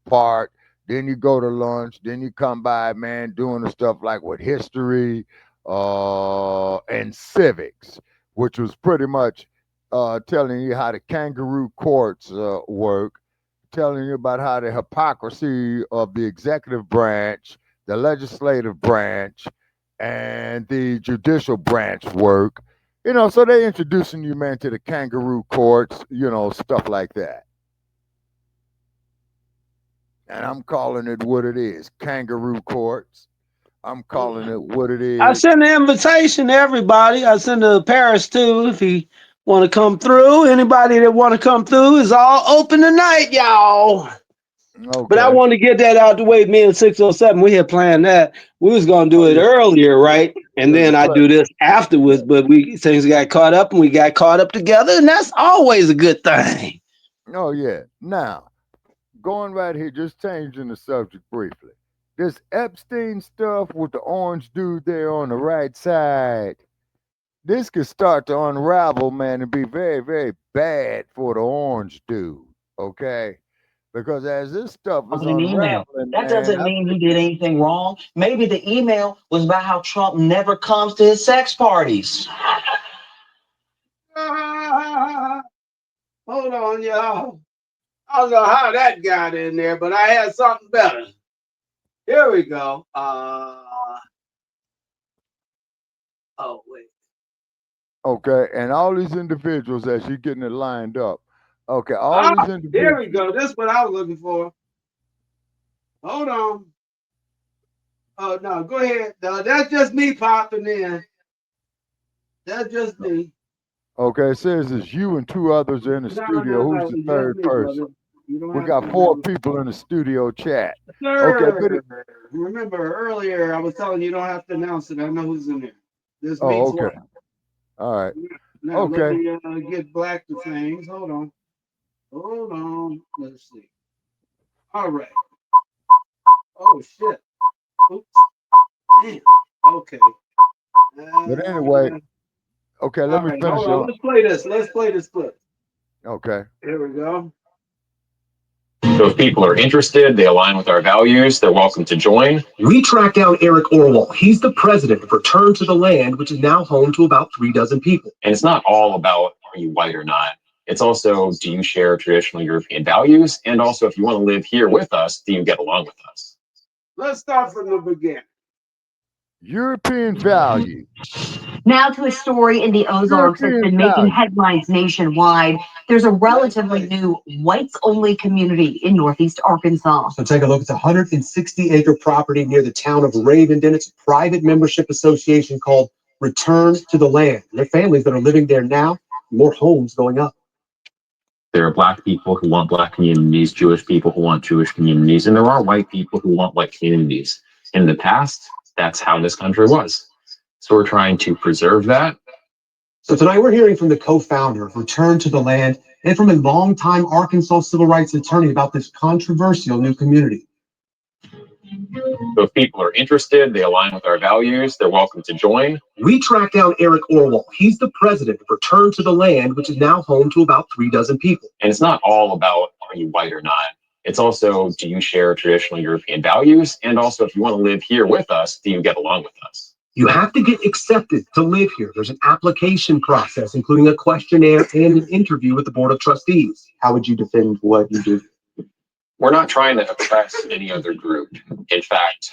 Speaker 4: part, then you go to lunch, then you come by, man, doing the stuff like with history and civics, which was pretty much telling you how the kangaroo courts work, telling you about how the hypocrisy of the executive branch, the legislative branch, and the judicial branch work. So they introducing you, man, to the kangaroo courts, stuff like that. And I'm calling it what it is, kangaroo courts. I'm calling it what it
Speaker 2: I
Speaker 4: is.
Speaker 2: send an invitation to everybody. I send to Paris too if he want to come through. Anybody that want to come through is all open tonight, y'all. But I
Speaker 4: Okay.
Speaker 2: want to get that out the way. Me and 607, we had planned that. We was gonna do
Speaker 4: Oh
Speaker 2: it
Speaker 4: yeah,
Speaker 2: earlier, right? And
Speaker 4: it was
Speaker 2: then
Speaker 4: a
Speaker 2: I do
Speaker 4: pleasure.
Speaker 2: this afterwards. But we things got caught up, and we got caught up together, and that's always a good thing.
Speaker 4: Oh yeah. Now, going right here, just changing the subject briefly. This Epstein stuff with the orange dude there on the right side, this could start to unravel, man, and be very, very bad for the orange dude. Okay, because as this stuff is
Speaker 6: An email.
Speaker 4: unraveling,
Speaker 6: That
Speaker 4: man,
Speaker 6: doesn't
Speaker 4: I
Speaker 6: mean he
Speaker 4: think
Speaker 6: did anything wrong. Maybe the email was about how Trump never comes to his sex parties.
Speaker 2: Hold on, y'all. I don't know how that got in there, but I had something better. Here we go. Oh wait.
Speaker 4: okay, and all these individuals as you're getting it lined up. Okay, all these
Speaker 2: Here
Speaker 4: individuals.
Speaker 2: we go. This is what I was looking for. Hold on. Oh no, go ahead. No, that's just me popping in. That's just me.
Speaker 4: Okay, it says it's you and two others in the studio. Who's
Speaker 2: No,
Speaker 4: the
Speaker 2: it's just
Speaker 4: third
Speaker 2: me,
Speaker 4: person?
Speaker 2: brother. You don't
Speaker 4: We
Speaker 2: have
Speaker 4: got four
Speaker 2: to.
Speaker 4: people in the studio chat. Okay,
Speaker 2: Sir,
Speaker 4: good.
Speaker 2: remember earlier I was telling you don't have to announce it. I know who's in there. This
Speaker 4: Oh,
Speaker 2: means
Speaker 4: okay.
Speaker 2: what?
Speaker 4: All right.
Speaker 2: Now let
Speaker 4: Okay.
Speaker 2: me get black to things. Hold on. Hold on. Let's see. All right. Oh shit. Oops. Damn. Okay.
Speaker 4: But anyway, okay, let
Speaker 2: all
Speaker 4: me
Speaker 2: right.
Speaker 4: finish
Speaker 2: Hold on.
Speaker 4: on.
Speaker 2: Let's play this. Let's play this clip.
Speaker 4: Okay.
Speaker 2: Here we go.
Speaker 7: So if people are interested, they align with our values, they're welcome to join. We tracked down Eric Orwell. He's the president of Return to the Land, which is now home to about 36 people. And it's not all about are you white or not. It's also, do you share traditional European values? And also, if you want to live here with us, do you get along with us?
Speaker 2: Let's start from the beginning.
Speaker 4: European value.
Speaker 8: Now to a story in the Ozarks that's
Speaker 4: European
Speaker 8: been making
Speaker 4: value.
Speaker 8: headlines nationwide. There's a relatively new whites-only community in northeast Arkansas.
Speaker 9: So take a look. It's a 160-acre property near the town of Ravenden. It's a private membership association called Return to the Land. There are families that are living there now, more homes going up.
Speaker 7: There are Black people who want Black communities, Jewish people who want Jewish communities, and there are white people who want white communities. In the past, that's how this country was. So we're trying to preserve that.
Speaker 9: So tonight we're hearing from the co-founder of Return to the Land and from a longtime Arkansas civil rights attorney about this controversial new community.
Speaker 7: So if people are interested, they align with our values, they're welcome to join.
Speaker 9: We tracked down Eric Orwell. He's the president of Return to the Land, which is now home to about 36 people.
Speaker 7: And it's not all about are you white or not. It's also, do you share traditional European values? And also, if you want to live here with us, do you get along with us?
Speaker 9: You have to get accepted to live here. There's an application process, including a questionnaire and an interview with the Board of Trustees. How would you defend what you do?
Speaker 7: We're not trying to oppress any other group. In fact,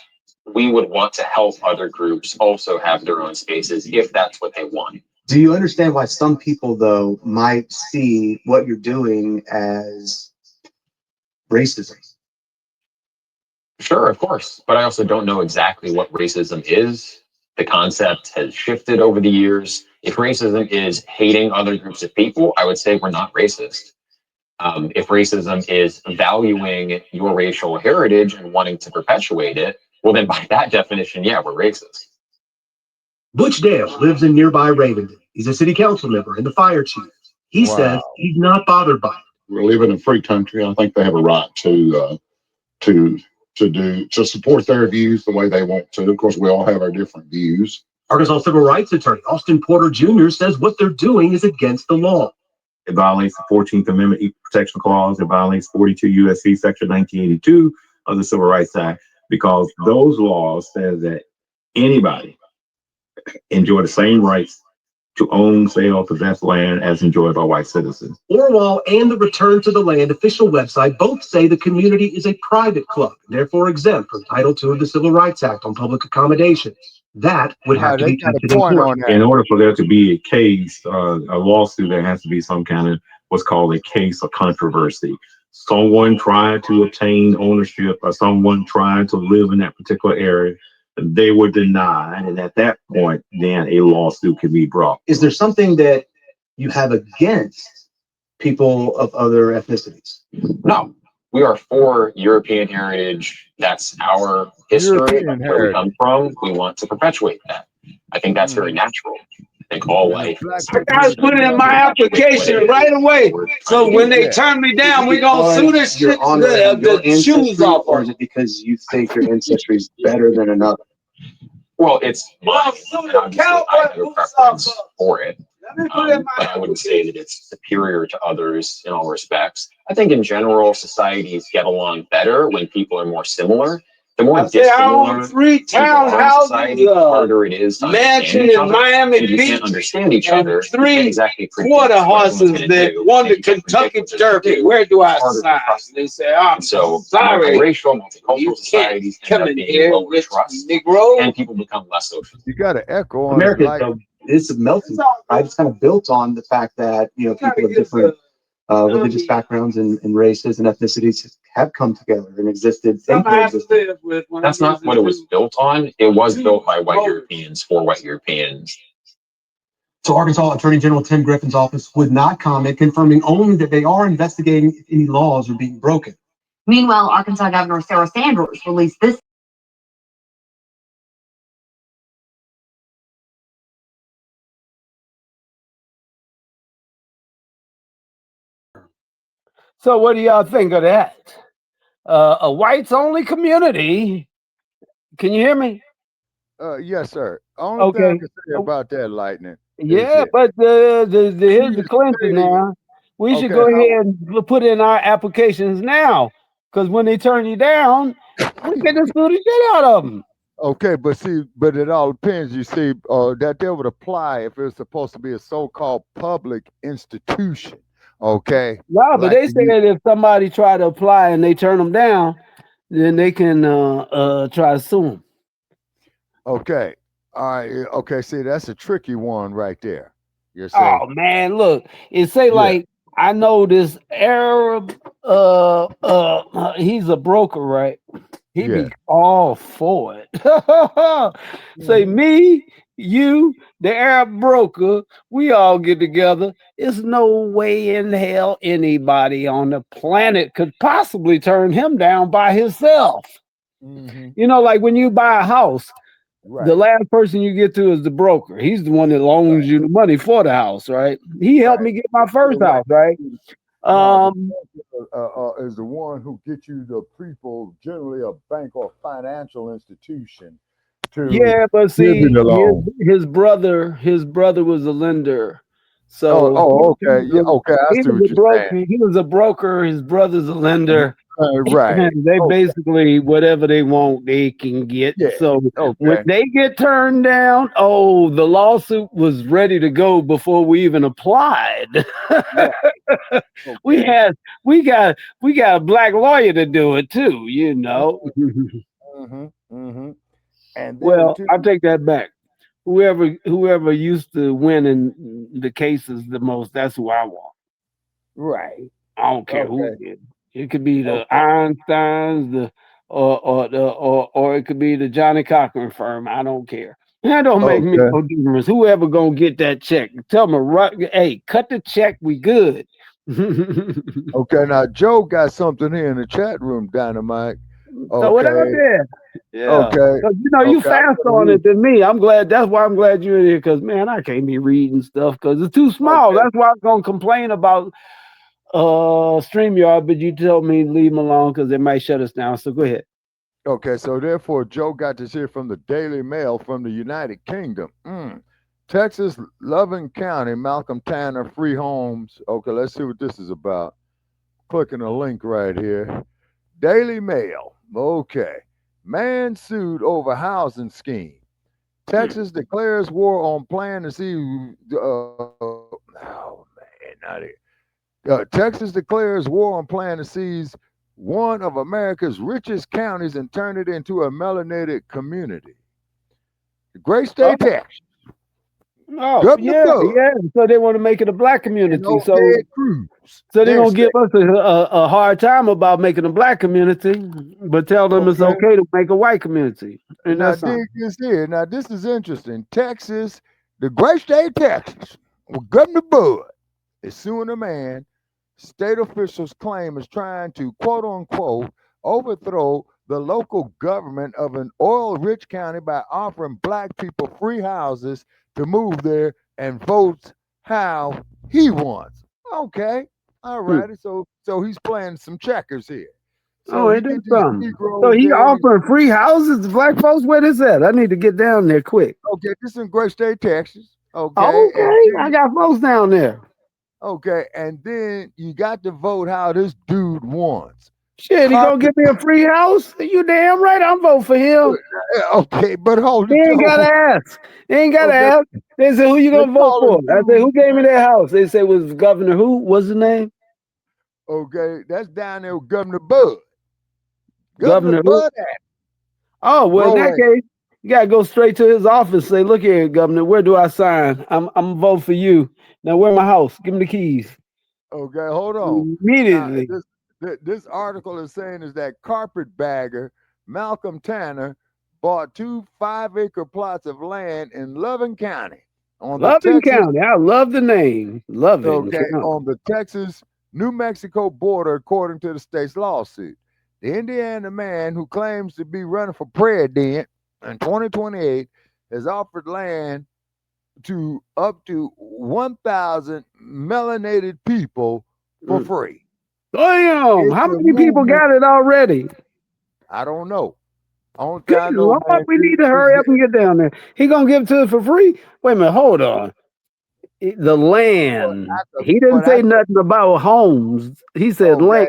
Speaker 7: we would want to help other groups also have their own spaces if that's what they want.
Speaker 9: Do you understand why some people, though, might see what you're doing as racism?
Speaker 7: Sure, of course. But I also don't know exactly what racism is. The concept has shifted over the years. If racism is hating other groups of people, I would say we're not racist. If racism is valuing your racial heritage and wanting to perpetuate it, well, then by that definition, yeah, we're racist.
Speaker 9: Butch Dale lives in nearby Ravenden. He's a city council member and the fire chief. He says he's not bothered by it.
Speaker 10: We live in a free country. I think they have a right to support their views the way they want to. Of course, we all have our different views.
Speaker 9: Arkansas civil rights attorney Austin Porter Jr. says what they're doing is against the law.
Speaker 11: It violates the 14th Amendment Equal Protection Clause. It violates 42 U.S.C. Section 1982 of the Civil Rights Act, because those laws say that anybody enjoy the same rights to own, sell, possess land as enjoyed by white citizens.
Speaker 9: Orwell and the Return to the Land official website both say the community is a private club, therefore exempt from Title II of the Civil Rights Act on public accommodations. That would have to be tested in court.
Speaker 11: In order for there to be a case, a lawsuit, there has to be some kind of what's called a case of controversy. Someone tried to obtain ownership, or someone tried to live in that particular area. They were denied, and at that point, then a lawsuit can be brought.
Speaker 9: Is there something that you have against people of other ethnicities?
Speaker 7: No, we are for European heritage. That's our history. That's where we come from. We want to perpetuate that. I think that's very natural. think all
Speaker 4: And the
Speaker 7: life.
Speaker 4: black
Speaker 2: I
Speaker 4: people
Speaker 2: gotta put it in my application right away. So when they turn me down, we gonna sue this shit the shoes off
Speaker 9: or
Speaker 2: of
Speaker 9: is it because you think your ancestry is better than another?
Speaker 7: Well, it's obviously I have a preference for it, but I wouldn't say that it's superior to others in all respects. I think in general, societies get along better when people are more similar. The more
Speaker 2: I say I
Speaker 7: dissimilar
Speaker 2: own 3
Speaker 7: people are in society, the
Speaker 2: townhouses,
Speaker 7: harder it is to
Speaker 2: mansion
Speaker 7: understand each
Speaker 2: in
Speaker 7: other.
Speaker 2: Miami
Speaker 7: And if you can't
Speaker 2: Beach,
Speaker 7: understand each
Speaker 2: and
Speaker 7: other, you
Speaker 2: 3
Speaker 7: can't exactly predict
Speaker 2: quarter
Speaker 7: what someone's
Speaker 2: horses
Speaker 7: gonna
Speaker 2: that
Speaker 7: do,
Speaker 2: won
Speaker 7: and
Speaker 2: the
Speaker 7: you can't
Speaker 2: Kentucky
Speaker 7: predict what they're gonna
Speaker 2: Derby.
Speaker 7: do.
Speaker 2: Where do I
Speaker 7: It's harder to
Speaker 2: sign?
Speaker 7: trust
Speaker 2: They
Speaker 7: them.
Speaker 2: say, I'm
Speaker 7: And so
Speaker 2: sorry.
Speaker 7: multiracial, multicultural
Speaker 2: You can't
Speaker 7: societies end
Speaker 2: come
Speaker 7: up
Speaker 2: in
Speaker 7: being
Speaker 2: here
Speaker 7: lower
Speaker 2: with
Speaker 7: trust,
Speaker 2: Negro.
Speaker 7: and people become less social.
Speaker 4: You got to echo on
Speaker 9: America
Speaker 4: it like
Speaker 9: is a melting pot, right? It's kind of built on the fact that people of different religious backgrounds and races and ethnicities have come together and existed.
Speaker 7: That's not what it was built on. It was built by white Europeans for white Europeans.
Speaker 9: So Arkansas Attorney General Tim Griffin's office would not comment, confirming only that they are investigating if any laws are being broken.
Speaker 8: Meanwhile, Arkansas Governor Sarah Sanders released this.
Speaker 1: So what do y'all think of that? A whites only community. Can you hear me?
Speaker 4: yes, sir. Only thing I
Speaker 1: Okay.
Speaker 4: can say about that, Lightning, is
Speaker 1: Yeah,
Speaker 4: that
Speaker 1: but here's the clincher
Speaker 4: stating,
Speaker 1: now. We should
Speaker 4: okay,
Speaker 1: go ahead and put in our applications now, because when they turn you down, we can just sue the shit out of them.
Speaker 4: okay, but it all depends. You see, that they would apply if it's supposed to be a so-called public institution. Okay,
Speaker 1: Yeah, but
Speaker 4: like
Speaker 1: they said if somebody try to apply and they turn them down, then they can try to sue them.
Speaker 4: okay, all right, okay. See, that's a tricky one right there. You see,
Speaker 1: Oh man, look, it say
Speaker 4: yeah,
Speaker 1: like I know this Arab he's a broker, right? He
Speaker 4: yeah.
Speaker 1: be all for it. Say
Speaker 4: Mhm.
Speaker 1: me, you, the Arab broker, we all get together. It's no way in hell anybody on the planet could possibly turn him down by himself.
Speaker 4: Mhm.
Speaker 1: You know, like when you buy a house, the
Speaker 4: Right,
Speaker 1: last person you get to is the broker. He's the one that loans
Speaker 4: right,
Speaker 1: you the money for the house, right? He helped
Speaker 4: right.
Speaker 1: me get my
Speaker 4: You're
Speaker 1: first
Speaker 4: right.
Speaker 1: house, right?
Speaker 4: No, the
Speaker 1: Um,
Speaker 4: bank is the one who gets you the people, generally a bank or financial institution, to
Speaker 1: yeah, but
Speaker 4: give you
Speaker 1: see,
Speaker 4: the loan.
Speaker 1: his brother was a lender,
Speaker 4: Oh,
Speaker 1: so
Speaker 4: oh, okay, yeah, okay. I
Speaker 1: he
Speaker 4: see
Speaker 1: was
Speaker 4: what
Speaker 1: a
Speaker 4: you're
Speaker 1: broker.
Speaker 4: saying.
Speaker 1: He was a broker. His brother's a lender.
Speaker 4: Right.
Speaker 1: And they
Speaker 4: Okay.
Speaker 1: basically whatever they want, they can get.
Speaker 4: Yeah.
Speaker 1: So when
Speaker 4: Okay.
Speaker 1: they get turned down, oh, the lawsuit was ready to go before we even applied.
Speaker 4: Right.
Speaker 1: we
Speaker 4: Okay.
Speaker 1: had we got a black lawyer to do it too, you know.
Speaker 4: Mm-hmm. Mm-hmm. And then
Speaker 1: Well,
Speaker 4: too.
Speaker 1: I'll take that back. Whoever used to win in the cases the most, that's who I want.
Speaker 4: Right.
Speaker 1: I don't care who
Speaker 4: Okay.
Speaker 1: did. It could be the
Speaker 4: Okay.
Speaker 1: Einsteins, or it could be the Johnny Cochran firm. I don't care. That don't make me
Speaker 4: Okay.
Speaker 1: no difference. Whoever gonna get that check, tell them right. Hey, cut the check. We good.
Speaker 4: Okay. Now Joe got something here in the chat room, Dynamite.
Speaker 1: So what up
Speaker 4: Okay.
Speaker 1: there? Yeah,
Speaker 4: Okay.
Speaker 1: because you know you
Speaker 4: Okay. I'm
Speaker 1: fast
Speaker 4: gonna
Speaker 1: on
Speaker 4: read.
Speaker 1: it than me. I'm glad. That's why I'm glad you're in here. Because man, I can't be reading stuff because it's too small.
Speaker 4: Okay.
Speaker 1: That's why I'm gonna complain about StreamYard, but you told me leave them alone because they might shut us down. So go ahead.
Speaker 4: Okay, so therefore, Joe got this here from the Daily Mail from the United Kingdom. Texas, Loving County, Malcolm Tanner, free homes. Okay, let's see what this is about. Clicking a link right here. Daily Mail. Okay. Man sued over housing scheme. Texas declares war on plan to see. Oh, man, not it. Texas declares war on plan to seize one of America's richest counties and turn it into a melanated community. The great
Speaker 1: Oh,
Speaker 4: state of Texas.
Speaker 1: oh
Speaker 4: Governor
Speaker 1: yeah,
Speaker 4: Bud
Speaker 1: yeah. So they want to make it a black
Speaker 4: and
Speaker 1: community.
Speaker 4: old
Speaker 1: So
Speaker 4: Ted Cruz.
Speaker 1: they're
Speaker 4: Their
Speaker 1: gonna give
Speaker 4: state.
Speaker 1: us a hard time about making a black community, but tell them it's
Speaker 4: Okay.
Speaker 1: okay to make a white community. And
Speaker 4: Now
Speaker 1: that's something.
Speaker 4: dig this here. Now this is interesting. Texas, the great state of Texas, with Governor Bud is suing a man state officials claim is trying to quote unquote overthrow the local government of an oil rich county by offering black people free houses to move there and votes how he wants. Okay, all
Speaker 1: Hmm.
Speaker 4: righty. So he's playing some checkers here. So
Speaker 1: Oh,
Speaker 4: he
Speaker 1: ain't
Speaker 4: get
Speaker 1: that
Speaker 4: these
Speaker 1: something? So
Speaker 4: Negroes
Speaker 1: he
Speaker 4: there.
Speaker 1: offering free houses to black folks? Where this at? I need to get down there quick.
Speaker 4: Okay, this is in Great State, Texas. Okay, and
Speaker 1: Okay, I
Speaker 4: then
Speaker 1: got folks down there.
Speaker 4: okay, and then you got to vote how this dude wants.
Speaker 1: Shit, he gonna
Speaker 4: Carpet.
Speaker 1: give me a free house? You damn right, I'm voting for him.
Speaker 4: Okay, but hold
Speaker 1: He
Speaker 4: it
Speaker 1: ain't gotta
Speaker 4: though.
Speaker 1: ask. He ain't gotta
Speaker 4: Okay,
Speaker 1: ask. They said, who you
Speaker 4: they
Speaker 1: gonna vote
Speaker 4: call
Speaker 1: for?
Speaker 4: him
Speaker 1: I said,
Speaker 4: dude.
Speaker 1: who gave me that house? They said it was Governor who? What's his name?
Speaker 4: Okay, that's down there with Governor Bud. Governor
Speaker 1: Governor who?
Speaker 4: Bud
Speaker 1: Oh, well, in that
Speaker 4: Roland.
Speaker 1: case, you gotta go straight to his office. Say, look here, Governor, where do I sign? I'm voting for you. Now, where my house? Give me the keys.
Speaker 4: Okay, hold on. Now
Speaker 1: Immediately.
Speaker 4: this article is saying is that carpetbagger Malcolm Tanner bought two 5-acre plots of land in Loving County on the
Speaker 1: Loving
Speaker 4: Texas
Speaker 1: County. I love the name. Loving
Speaker 4: okay
Speaker 1: County.
Speaker 4: on the Texas New Mexico border, according to the state's lawsuit. The Indiana man who claims to be running for president in 2028 has offered land to up to 1,000 melanated people for
Speaker 1: Mm.
Speaker 4: free.
Speaker 1: Damn,
Speaker 4: It's
Speaker 1: how
Speaker 4: a
Speaker 1: many people
Speaker 4: movement.
Speaker 1: got it already?
Speaker 4: I don't know. Only thing
Speaker 1: Good
Speaker 4: I know,
Speaker 1: Lord,
Speaker 4: man,
Speaker 1: we need to
Speaker 4: is
Speaker 1: hurry up and get down there. He gonna give it to us for free? Wait a minute, hold on. The land. He didn't
Speaker 4: but
Speaker 1: say
Speaker 4: I
Speaker 1: nothing about homes. He said
Speaker 4: okay.
Speaker 1: land.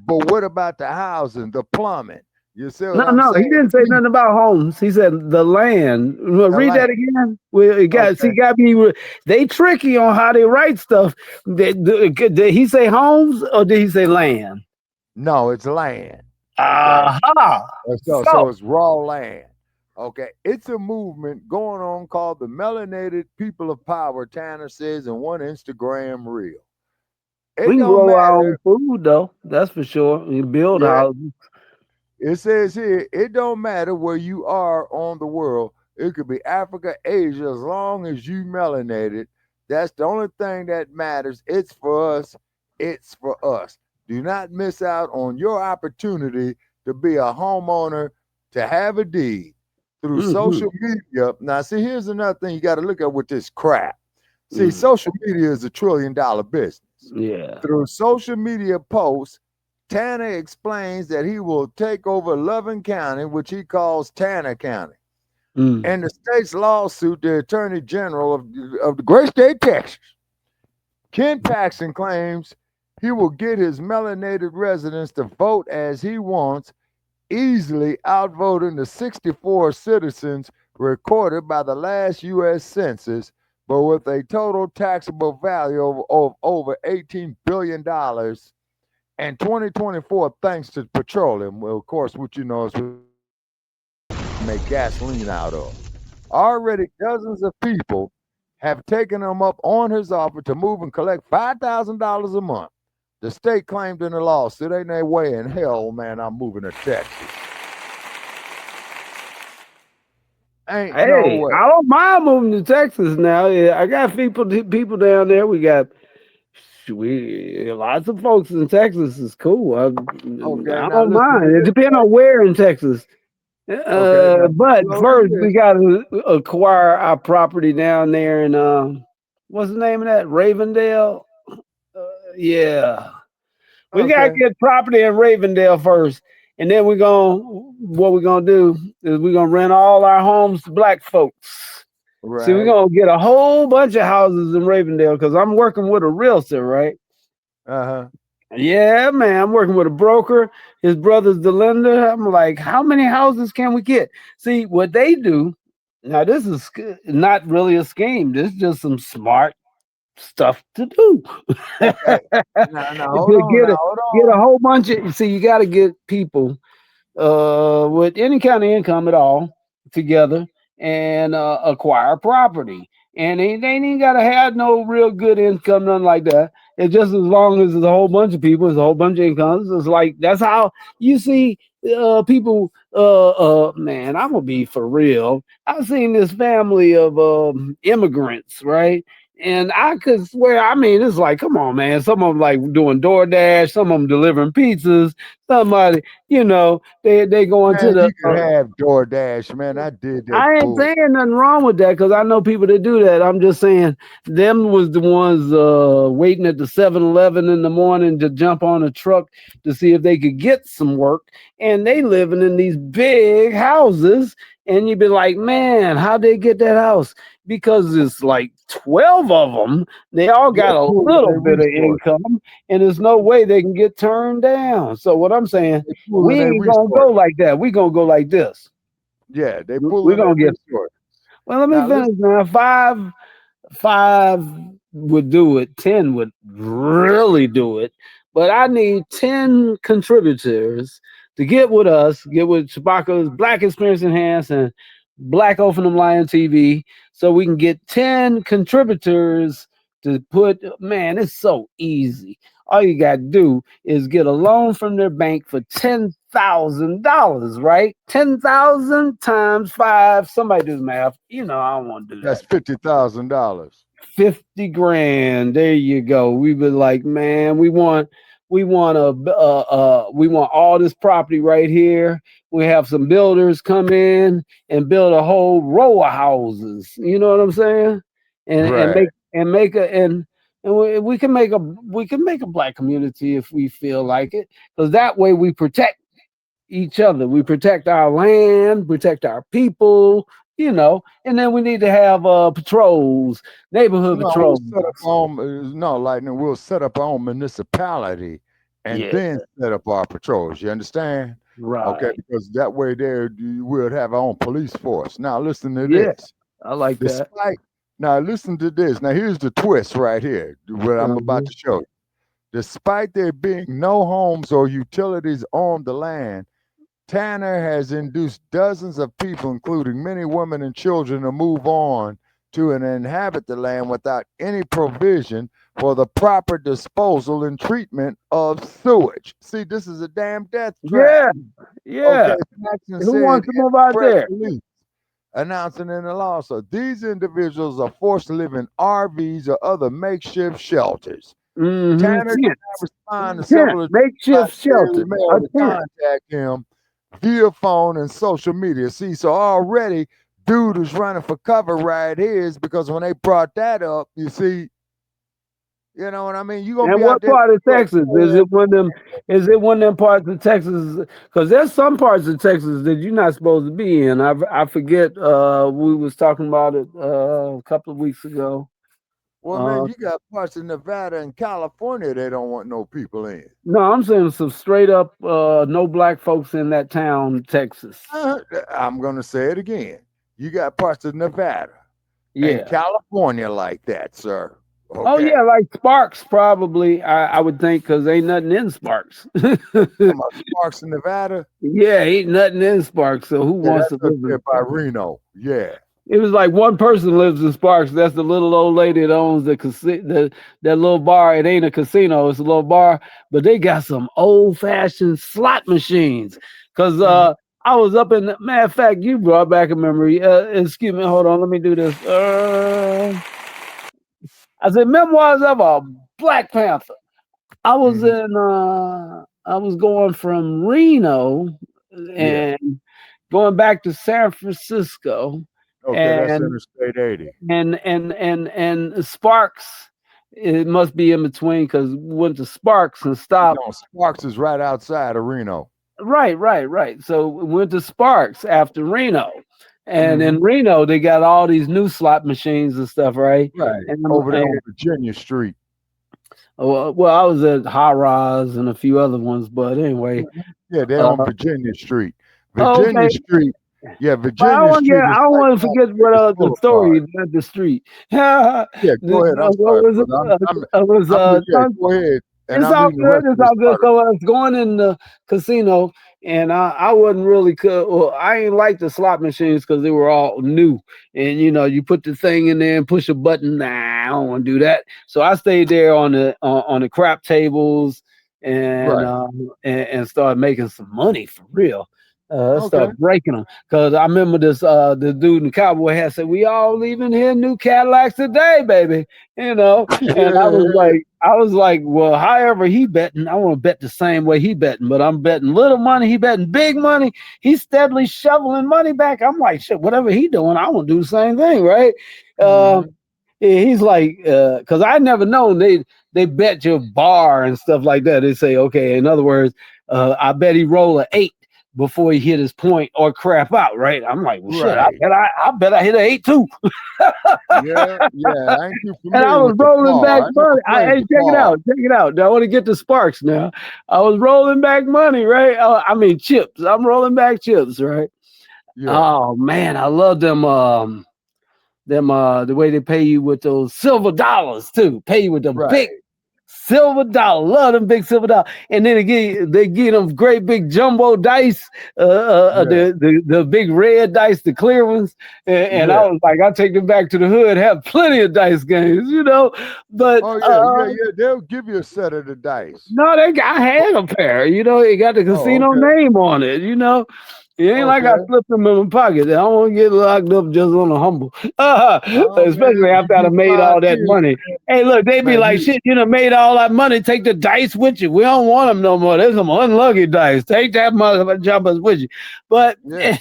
Speaker 4: But what about the housing, the plumbing? You see what
Speaker 1: No,
Speaker 4: I'm
Speaker 1: no, he
Speaker 4: saying?
Speaker 1: didn't say nothing about homes. He said the land. Well,
Speaker 4: The
Speaker 1: read that
Speaker 4: land.
Speaker 1: again. Well, it got
Speaker 4: Okay.
Speaker 1: see, got me. They tricky on how they write stuff. Did he say homes or did he say land?
Speaker 4: No, it's land. Okay.
Speaker 1: Aha.
Speaker 4: So
Speaker 1: So
Speaker 4: it's raw land. Okay. It's a movement going on called the Melanated People of Power, Tanner says in one Instagram reel.
Speaker 1: we
Speaker 4: It
Speaker 1: can
Speaker 4: don't
Speaker 1: grow our own
Speaker 4: matter.
Speaker 1: food though. That's for sure. We can build
Speaker 4: Yeah.
Speaker 1: houses.
Speaker 4: It says here, it don't matter where you are on the world. It could be Africa, Asia, as long as you melanated. That's the only thing that matters. It's for us. It's for us. Do not miss out on your opportunity to be a homeowner, to have a deed through
Speaker 1: Mm-hmm.
Speaker 4: social media. Now, see, here's another thing you got to look at with this crap. See,
Speaker 1: Mm.
Speaker 4: social media is $1 trillion business.
Speaker 1: Yeah.
Speaker 4: Through social media posts, Tanner explains that he will take over Loving County, which he calls Tanner County.
Speaker 1: Mm.
Speaker 4: In the state's lawsuit, the Attorney General of the great state of Texas, Ken Paxton, claims he will get his melanated residents to vote as he wants, easily outvoting the 64 citizens recorded by the last U.S. Census, but with a total taxable value of over $18 billion in 2024, thanks to petroleum. Well, of course, what you know is we make gasoline out of. Already, dozens of people have taken him up on his offer to move and collect $5,000 a month. The state claimed in the lawsuit, ain't no way in hell, man, I'm moving to Texas. Ain't no
Speaker 1: Hey,
Speaker 4: way.
Speaker 1: I don't mind moving to Texas now. Yeah, I got people down there. We lots of folks in Texas is cool.
Speaker 4: Okay,
Speaker 1: I
Speaker 4: now
Speaker 1: don't
Speaker 4: listen to
Speaker 1: mind. It
Speaker 4: this.
Speaker 1: depends on where in Texas.
Speaker 4: Okay, now
Speaker 1: But
Speaker 4: slow to
Speaker 1: first
Speaker 4: this.
Speaker 1: we got to acquire our property down there in what's the name of that? Ravendale. Yeah, we gotta
Speaker 4: Okay,
Speaker 1: get property in Ravendale first, and then what we're gonna do is we're gonna rent all our homes to black folks. See, we're
Speaker 4: right.
Speaker 1: gonna get a whole bunch of houses in Ravendale because I'm working with a realtor, right?
Speaker 4: Uh-huh.
Speaker 1: Yeah, man, I'm working with a broker. His brother's the lender. I'm like, how many houses can we get? See, what they do now, this is not really a scheme. This is just some smart stuff to do.
Speaker 4: Okay. Now hold
Speaker 1: To
Speaker 4: on. Now hold
Speaker 1: get a
Speaker 4: on.
Speaker 1: whole bunch of see, you got to get people with any kind of income at all together and acquire property. And they ain't even got to have no real good income, nothing like that. It's just as long as there's a whole bunch of people, there's a whole bunch of incomes. It's like that's how you see people. Man, I'm gonna be for real. I've seen this family of immigrants, right? and I could swear, I mean, it's like, come on, man. Some of them like doing DoorDash, some of them delivering pizzas. Somebody, they going to
Speaker 4: Man,
Speaker 1: the.
Speaker 4: you could have DoorDash, man. I did that
Speaker 1: I ain't
Speaker 4: bull.
Speaker 1: saying nothing wrong with that because I know people that do that. I'm just saying them was the ones waiting at the 7-Eleven in the morning to jump on a truck to see if they could get some work. And they living in these big houses. And you'd be like, man, how'd they get that house? Because it's like 12 of them. They all
Speaker 4: They're
Speaker 1: got a
Speaker 4: pooling
Speaker 1: little
Speaker 4: their
Speaker 1: bit of
Speaker 4: resources.
Speaker 1: income. And there's no way they can get turned down. So what I'm saying,
Speaker 4: They
Speaker 1: we
Speaker 4: pooling their
Speaker 1: ain't going to go
Speaker 4: resources.
Speaker 1: like that. We going to go like this.
Speaker 4: Yeah, they
Speaker 1: We're
Speaker 4: pulling their
Speaker 1: going to get.
Speaker 4: resources.
Speaker 1: Well, let me
Speaker 4: Now listen,
Speaker 1: finish now. Five would do it. 10 would really do it. But I need 10 contributors to get with us, get with Shabaka's Black Experience Enhanced and Black Open Them Lion TV, so we can get 10 contributors to put. Man, it's so easy. All you got to do is get a loan from their bank for $10,000, right? 10,000 times 5. Somebody do the math. I don't want to do
Speaker 4: that's
Speaker 1: that.
Speaker 4: $50,000.
Speaker 1: 50 grand. There you go. We were like, man, we want all this property right here. We have some builders come in and build a whole row of houses. You know what I'm saying? And
Speaker 4: Right.
Speaker 1: we can make a black community if we feel like it, because that way we protect each other. We protect our land, protect our people, and then we need to have patrols, neighborhood
Speaker 4: No, we'll
Speaker 1: patrols.
Speaker 4: set up our own, no, Lightning, we'll set up our own municipality and
Speaker 1: Yeah,
Speaker 4: then set up our patrols. You understand? Okay,
Speaker 1: right.
Speaker 4: because that way there we'll have our own police force. Now listen to
Speaker 1: Yeah,
Speaker 4: this.
Speaker 1: I like that.
Speaker 4: Despite now listen to this. Now here's the twist right here, what I'm about
Speaker 1: Uh-huh.
Speaker 4: to show you. Despite there being no homes or utilities on the land, Tanner has induced dozens of people, including many women and children, to move on to and inhabit the land without any provision for the proper disposal and treatment of sewage. See, this is a damn death trap.
Speaker 1: Yeah,
Speaker 4: Okay,
Speaker 1: yeah.
Speaker 4: Jackson
Speaker 1: Who
Speaker 4: said
Speaker 1: wants
Speaker 4: in
Speaker 1: to
Speaker 4: a
Speaker 1: move out
Speaker 4: press
Speaker 1: there?
Speaker 4: release announcing in the law. So these individuals are forced to live in RVs or other makeshift shelters. Tanner did not
Speaker 1: Tents.
Speaker 4: respond to
Speaker 1: Tent.
Speaker 4: several attempts by
Speaker 1: Makeshift
Speaker 4: Daily
Speaker 1: shelter. A
Speaker 4: Mail to
Speaker 1: tent.
Speaker 4: contact him via phone and social media. See, so already dude is running for cover right here is because when they brought that up, you see, you know what I mean? You're gonna
Speaker 1: And
Speaker 4: be out
Speaker 1: what
Speaker 4: there.
Speaker 1: part of Texas is it? One of them? Is it one of them parts of Texas? Because there's some parts of Texas that you're not supposed to be in. I forget. We was talking about it a couple of weeks ago.
Speaker 4: Well, man,
Speaker 1: Uh,
Speaker 4: you got parts of Nevada and California they don't want no people in.
Speaker 1: no, I'm saying some straight up no black folks in that town, Texas.
Speaker 4: I'm gonna say it again. You got parts of Nevada and
Speaker 1: Yeah.
Speaker 4: California like that, sir.
Speaker 1: Oh
Speaker 4: Okay.
Speaker 1: yeah, like Sparks probably. I would think because ain't nothing in Sparks.
Speaker 4: Talking about Sparks in Nevada.
Speaker 1: Yeah, ain't nothing in Sparks. So who
Speaker 4: Yeah,
Speaker 1: wants to
Speaker 4: that's up
Speaker 1: live in
Speaker 4: there by
Speaker 1: Sparks?
Speaker 4: Reno. Yeah.
Speaker 1: It was like one person lives in Sparks. That's the little old lady that owns that little bar. It ain't a casino, it's a little bar, but they got some old fashioned slot machines. Cause I was up in matter of fact, you brought back a memory. Excuse me, hold on, let me do this. I said Memoirs of a Black Panther. I was going from Reno
Speaker 4: Yeah.
Speaker 1: and going back to San Francisco,
Speaker 4: Okay, that's
Speaker 1: and
Speaker 4: Interstate 80.
Speaker 1: and Sparks. It must be in between because we went to Sparks and stopped.
Speaker 4: No, Sparks is right outside of Reno.
Speaker 1: Right. So we went to Sparks after Reno, and in
Speaker 4: Mhm.
Speaker 1: Reno they got all these new slot machines and stuff, right?
Speaker 4: Right.
Speaker 1: And,
Speaker 4: Over there on Virginia Street.
Speaker 1: well, I was at Haraz and a few other ones, but anyway.
Speaker 4: Yeah, they're
Speaker 1: Uh,
Speaker 4: on Virginia Street.
Speaker 1: oh,
Speaker 4: Virginia
Speaker 1: okay.
Speaker 4: Street. Yeah,
Speaker 1: But
Speaker 4: Virginia Street is
Speaker 1: I don't
Speaker 4: right
Speaker 1: want to
Speaker 4: by
Speaker 1: forget what
Speaker 4: Davis
Speaker 1: the
Speaker 4: Boulevard.
Speaker 1: story, not the street. What
Speaker 4: Yeah, go ahead. I'm sorry,
Speaker 1: was it?
Speaker 4: brother.
Speaker 1: It was
Speaker 4: Yeah, go ahead. And
Speaker 1: it's
Speaker 4: I'm
Speaker 1: all
Speaker 4: reading the
Speaker 1: good.
Speaker 4: rest of
Speaker 1: It's
Speaker 4: this
Speaker 1: all good.
Speaker 4: part.
Speaker 1: So I was going in the casino, and I wasn't really well, I ain't like the slot machines because they were all new. And you put the thing in there and push a button. Nah, I don't want to do that. So I stayed there on the crap tables and
Speaker 4: Right.
Speaker 1: and started making some money for real. Let's
Speaker 4: Okay.
Speaker 1: start breaking them. Cause I remember this the dude in the cowboy hat said, "We all leaving here new Cadillacs today, baby." You know, and
Speaker 4: Yeah.
Speaker 1: I was like, well, however he betting, I want to bet the same way he betting, but I'm betting little money, he betting big money. He's steadily shoveling money back. I'm like, shit, whatever he doing, I want to do the same thing, right? Uh,
Speaker 4: Hmm.
Speaker 1: he's like, because I never known they bet your bar and stuff like that. They say, okay, in other words, I bet he roll a 8 before he hit his point or crap out, right? I'm like, well, shit,
Speaker 4: Right.
Speaker 1: I bet I hit an 8 too.
Speaker 4: Yeah. Yeah. I ain't too
Speaker 1: And I
Speaker 4: familiar
Speaker 1: was
Speaker 4: with the
Speaker 1: rolling back
Speaker 4: bar. I never
Speaker 1: money.
Speaker 4: played
Speaker 1: Hey,
Speaker 4: the
Speaker 1: check it
Speaker 4: bar.
Speaker 1: out, check it out. Now, I want to get the sparks now. I was rolling back money, right? I mean chips. I'm rolling back chips, right?
Speaker 4: Yeah.
Speaker 1: Oh man, I love them the way they pay you with those silver dollars too. Pay you with the big
Speaker 4: Right.
Speaker 1: silver dollar. Love them big silver dollar. And then they get them great big jumbo dice,
Speaker 4: Yeah.
Speaker 1: the big red dice, the clear ones. And I
Speaker 4: Yeah.
Speaker 1: was like, I'll take them back to the hood, have plenty of dice games, you know. But
Speaker 4: Oh yeah. Yeah. Yeah. They'll give you a set of the dice.
Speaker 1: no, I had a pair, you know, it got the
Speaker 4: Oh,
Speaker 1: casino
Speaker 4: okay.
Speaker 1: name on it, you know. It ain't like I
Speaker 4: Okay.
Speaker 1: slipped them in my pocket. I don't want to get locked up just on a humble.
Speaker 4: Oh man,
Speaker 1: Especially
Speaker 4: when you
Speaker 1: after I done
Speaker 4: get
Speaker 1: made
Speaker 4: 5
Speaker 1: all that
Speaker 4: years,
Speaker 1: money. Hey, look, they be
Speaker 4: man,
Speaker 1: like, shit, you done made all that money. Take the dice with you. We don't want them no more. There's some unlucky dice. Take that mother jumpers with you. But
Speaker 4: yeah.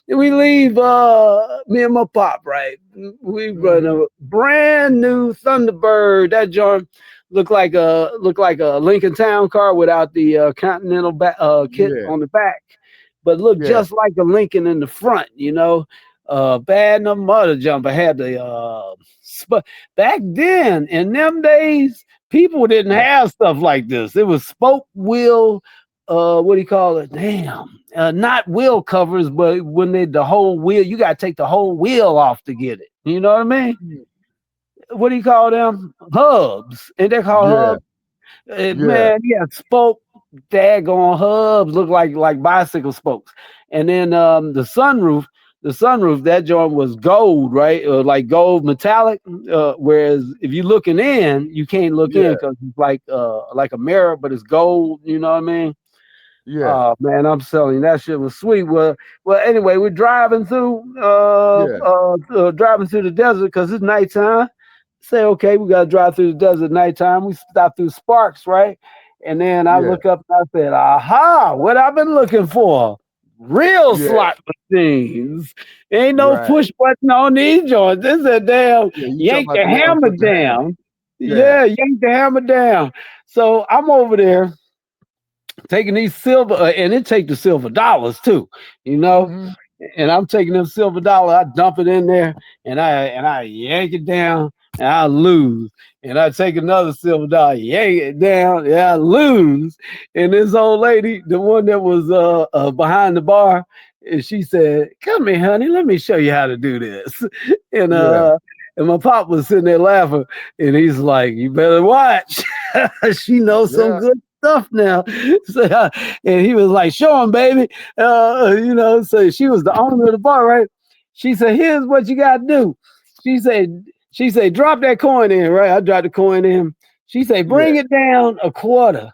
Speaker 1: we leave me and my pop, right? We run
Speaker 4: Hmm.
Speaker 1: a brand new Thunderbird. That joint looked like a Lincoln Town car without the Continental kit
Speaker 4: Yeah.
Speaker 1: on the back, but looked
Speaker 4: Yeah.
Speaker 1: just like a Lincoln in the front. You know, bad enough mother jumper had the back then in them days. People didn't
Speaker 4: Yeah.
Speaker 1: have stuff like this. It was spoke wheel. What do you call it? Damn, not wheel covers, but when the whole wheel, you got to take the whole wheel off to get it. You know what I mean?
Speaker 4: Mm.
Speaker 1: What do you call them? Hubs. Ain't they called
Speaker 4: Yeah.
Speaker 1: hubs?
Speaker 4: Yeah.
Speaker 1: Man, yeah, spoke daggone hubs look like bicycle spokes. And then the sunroof, that joint was gold, right? Like gold metallic. Whereas if you looking in, you can't look in
Speaker 4: Yeah.
Speaker 1: because it's like a mirror, but it's gold, you know what I mean?
Speaker 4: Yeah.
Speaker 1: Oh man, I'm telling you, that shit was sweet. Well, anyway, we're
Speaker 4: Yeah.
Speaker 1: driving through the desert because it's nighttime. Say, okay, we got to drive through the desert at nighttime. We stop through Sparks, right? And then I
Speaker 4: Yeah.
Speaker 1: look up and I said, aha, what I've been looking for. Real
Speaker 4: Yeah.
Speaker 1: slot machines. Ain't no
Speaker 4: Right.
Speaker 1: push button on these joints. This is a damn
Speaker 4: Yeah. You talking
Speaker 1: yank
Speaker 4: about
Speaker 1: the
Speaker 4: the ones
Speaker 1: hammer
Speaker 4: with the hammer?
Speaker 1: down.
Speaker 4: Yeah.
Speaker 1: Yeah, yank the hammer down. So I'm over there taking these silver, and it take the silver dollars too, you know.
Speaker 4: Hmm.
Speaker 1: And I'm taking them silver dollar, I dump it in there, and I yank it down, and I lose. And I take another silver dollar, yank it down, and I lose. And this old lady, the one that was behind the bar, and she said, "Come here, honey, let me show you how to do this." And
Speaker 4: Yeah.
Speaker 1: uh, and my pop was sitting there laughing, and he's like, "You better watch. She knows some
Speaker 4: Yeah.
Speaker 1: good stuff now." So, and he was like, "Show him, baby." You know, so she was the owner of the bar, right? She said, "Here's what you gotta do." She said, "Drop that coin in," right? I dropped the coin in. She said,
Speaker 4: Yeah.
Speaker 1: "Bring it down a quarter."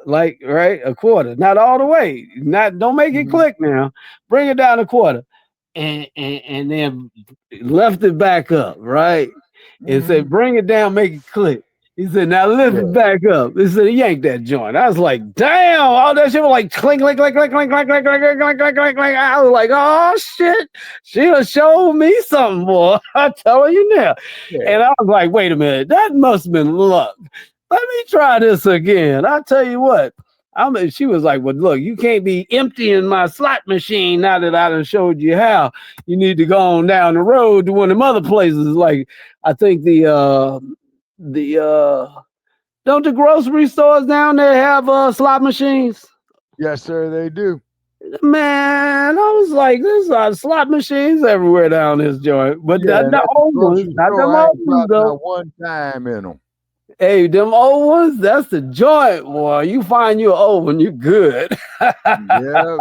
Speaker 1: Like, right, a quarter. Not all the way. Not don't make it
Speaker 4: Hmm.
Speaker 1: click now. Bring it down a quarter. And then left it back up, right? And said,
Speaker 4: Hmm.
Speaker 1: bring it down, make it click. He said, now lift
Speaker 4: Yeah.
Speaker 1: it back up. He said, yank that joint. I was like, damn, all that shit was like clink, clink, clink, clink, clink, clink, clink, clink, clink, clink, clink, clink, clink. I was like, oh shit, she done showed me something, boy. I'm telling you now.
Speaker 4: Yeah.
Speaker 1: And I was like, wait a minute, that must have been luck. Let me try this again. I tell you what. She was like, well, look, you can't be emptying my slot machine now that I done showed you how. You need to go on down the road to one of them other places. Like, I think the don't the grocery stores down there have slot machines?
Speaker 4: Yes, sir. They do.
Speaker 1: Man, I was like, there's slot machines everywhere down this joint. But
Speaker 4: Yeah. And
Speaker 1: the
Speaker 4: at the
Speaker 1: old ones,
Speaker 4: grocery
Speaker 1: not
Speaker 4: store,
Speaker 1: them
Speaker 4: I
Speaker 1: old
Speaker 4: ain't
Speaker 1: ones
Speaker 4: dropped
Speaker 1: though.
Speaker 4: not one time in them.
Speaker 1: Hey, them old ones, that's the joint, boy. You find you an old one, you're good.
Speaker 4: Yeah.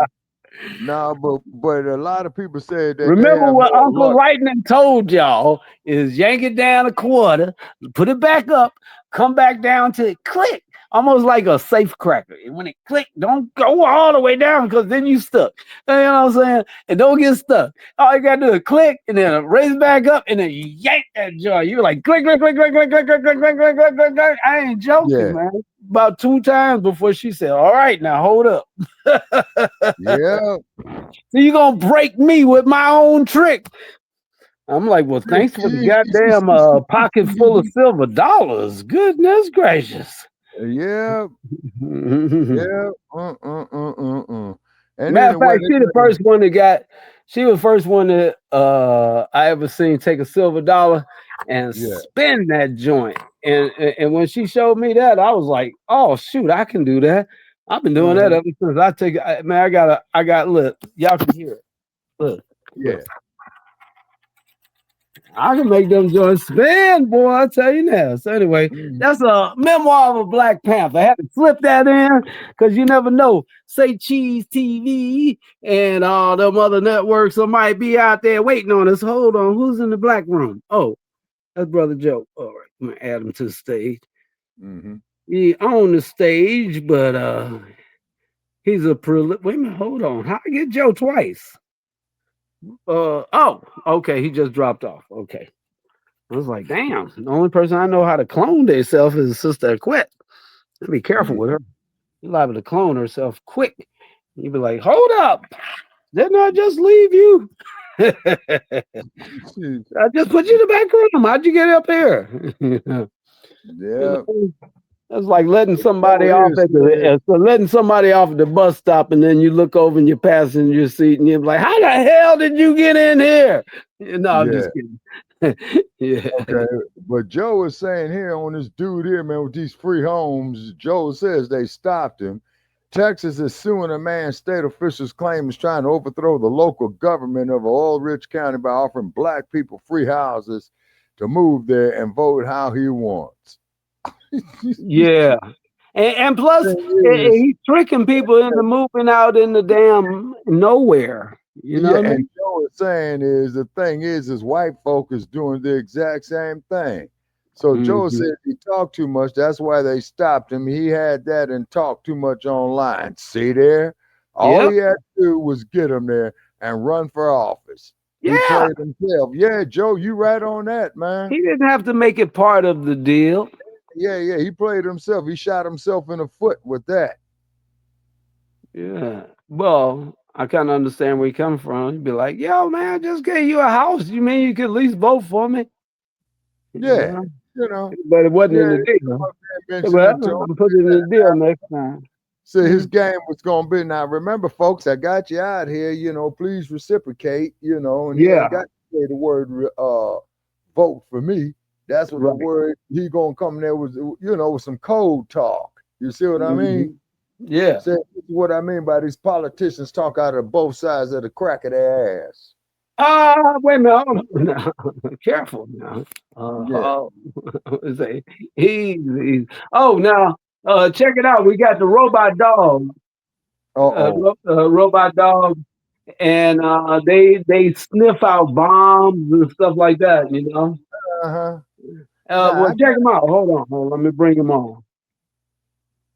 Speaker 4: No, but a lot of people say that they
Speaker 1: Remember
Speaker 4: have
Speaker 1: what
Speaker 4: more
Speaker 1: Uncle
Speaker 4: luck.
Speaker 1: Lightning told y'all is yank it down a quarter, put it back up, come back down to it, click. almost like a safe cracker. And when it click, don't go all the way down because then you stuck. You know what I'm saying? And don't get stuck. All you gotta do is click and then raise back up and then you yank that joint. You're like click, click, click, click, click, click, click, click, click, click, click, click, click. I ain't joking, man. About 2 times before she said, "All right, now hold up."
Speaker 4: Yeah.
Speaker 1: So you gonna break me with my own trick? I'm like, well, thanks for the goddamn pocket full of silver dollars. Goodness gracious.
Speaker 4: Yeah. Yeah. And
Speaker 1: Matter of
Speaker 4: anyway,
Speaker 1: fact, she the first one that got. She was the first one that I ever seen take a silver dollar and spin that joint. And when she showed me that, I was like, oh shoot, I can do that. I've been doing that ever since I take it. Man, I got look. Y'all can hear it. Look.
Speaker 4: Yeah.
Speaker 1: I can make them joints spin, boy. I tell you now. So anyway, that's a memoir of a Black Panther. I had to slip that in because you never know. Say Cheese TV and all them other networks might be out there waiting on us. Hold on, who's in the black room? Oh, that's Brother Joe. All right, I'm gonna add him to the stage. He on the stage, but he's a wait a minute, hold on. How I get Joe twice? Oh, okay, he just dropped off. Okay. I was like, damn, the only person I know how to clone themselves is Sister Quet. Be careful with her. You're liable to clone herself quick. You'd be like, hold up. Didn't I just leave you? I just put you in the back room. How'd you get up here?
Speaker 4: Yeah.
Speaker 1: That's like letting somebody off at the bus stop, and then you look over in your passenger seat, and you're like, "How the hell did you get in here?" No, I'm just kidding. Yeah.
Speaker 4: Okay, but Joe was saying here on this dude here, man, with these free homes. Joe says they stopped him. Texas is suing a man state officials claim is trying to overthrow the local government of an oil-rich county by offering black people free houses to move there and vote how he wants.
Speaker 1: Yeah. And plus, he's tricking people into moving out in the damn nowhere. You know what I mean?
Speaker 4: And Joe is saying is the thing is white folk is doing the exact same thing. So Joe said he talked too much. That's why they stopped him. He had that and talked too much online. See there? All he had to do was get him there and run for office. He played himself. Yeah, Joe, you right on that, man.
Speaker 1: He didn't have to make it part of the deal.
Speaker 4: Yeah, he played himself. He shot himself in the foot with that.
Speaker 1: Yeah. Well, I kind of understand where you come from. You'd be like, yo, man, I just gave you a house. You mean you could at least vote for me?
Speaker 4: Yeah. You know.
Speaker 1: But it wasn't in the deal. Well, I'm putting it in the deal next time.
Speaker 4: So his game was going to be, now remember, folks, I got you out here, please reciprocate, and he ain't got to say the word vote for me. That's what the word he going to come there with, with some code talk. You see what I mean?
Speaker 1: Yeah.
Speaker 4: So this is what I mean by these politicians talk out of both sides of the crack of their ass.
Speaker 1: Wait a minute. No. Careful now. Now, check it out. We got the robot dog. Robot dog. And they sniff out bombs and stuff like that, Well, check them out. Hold on. Let me bring them on.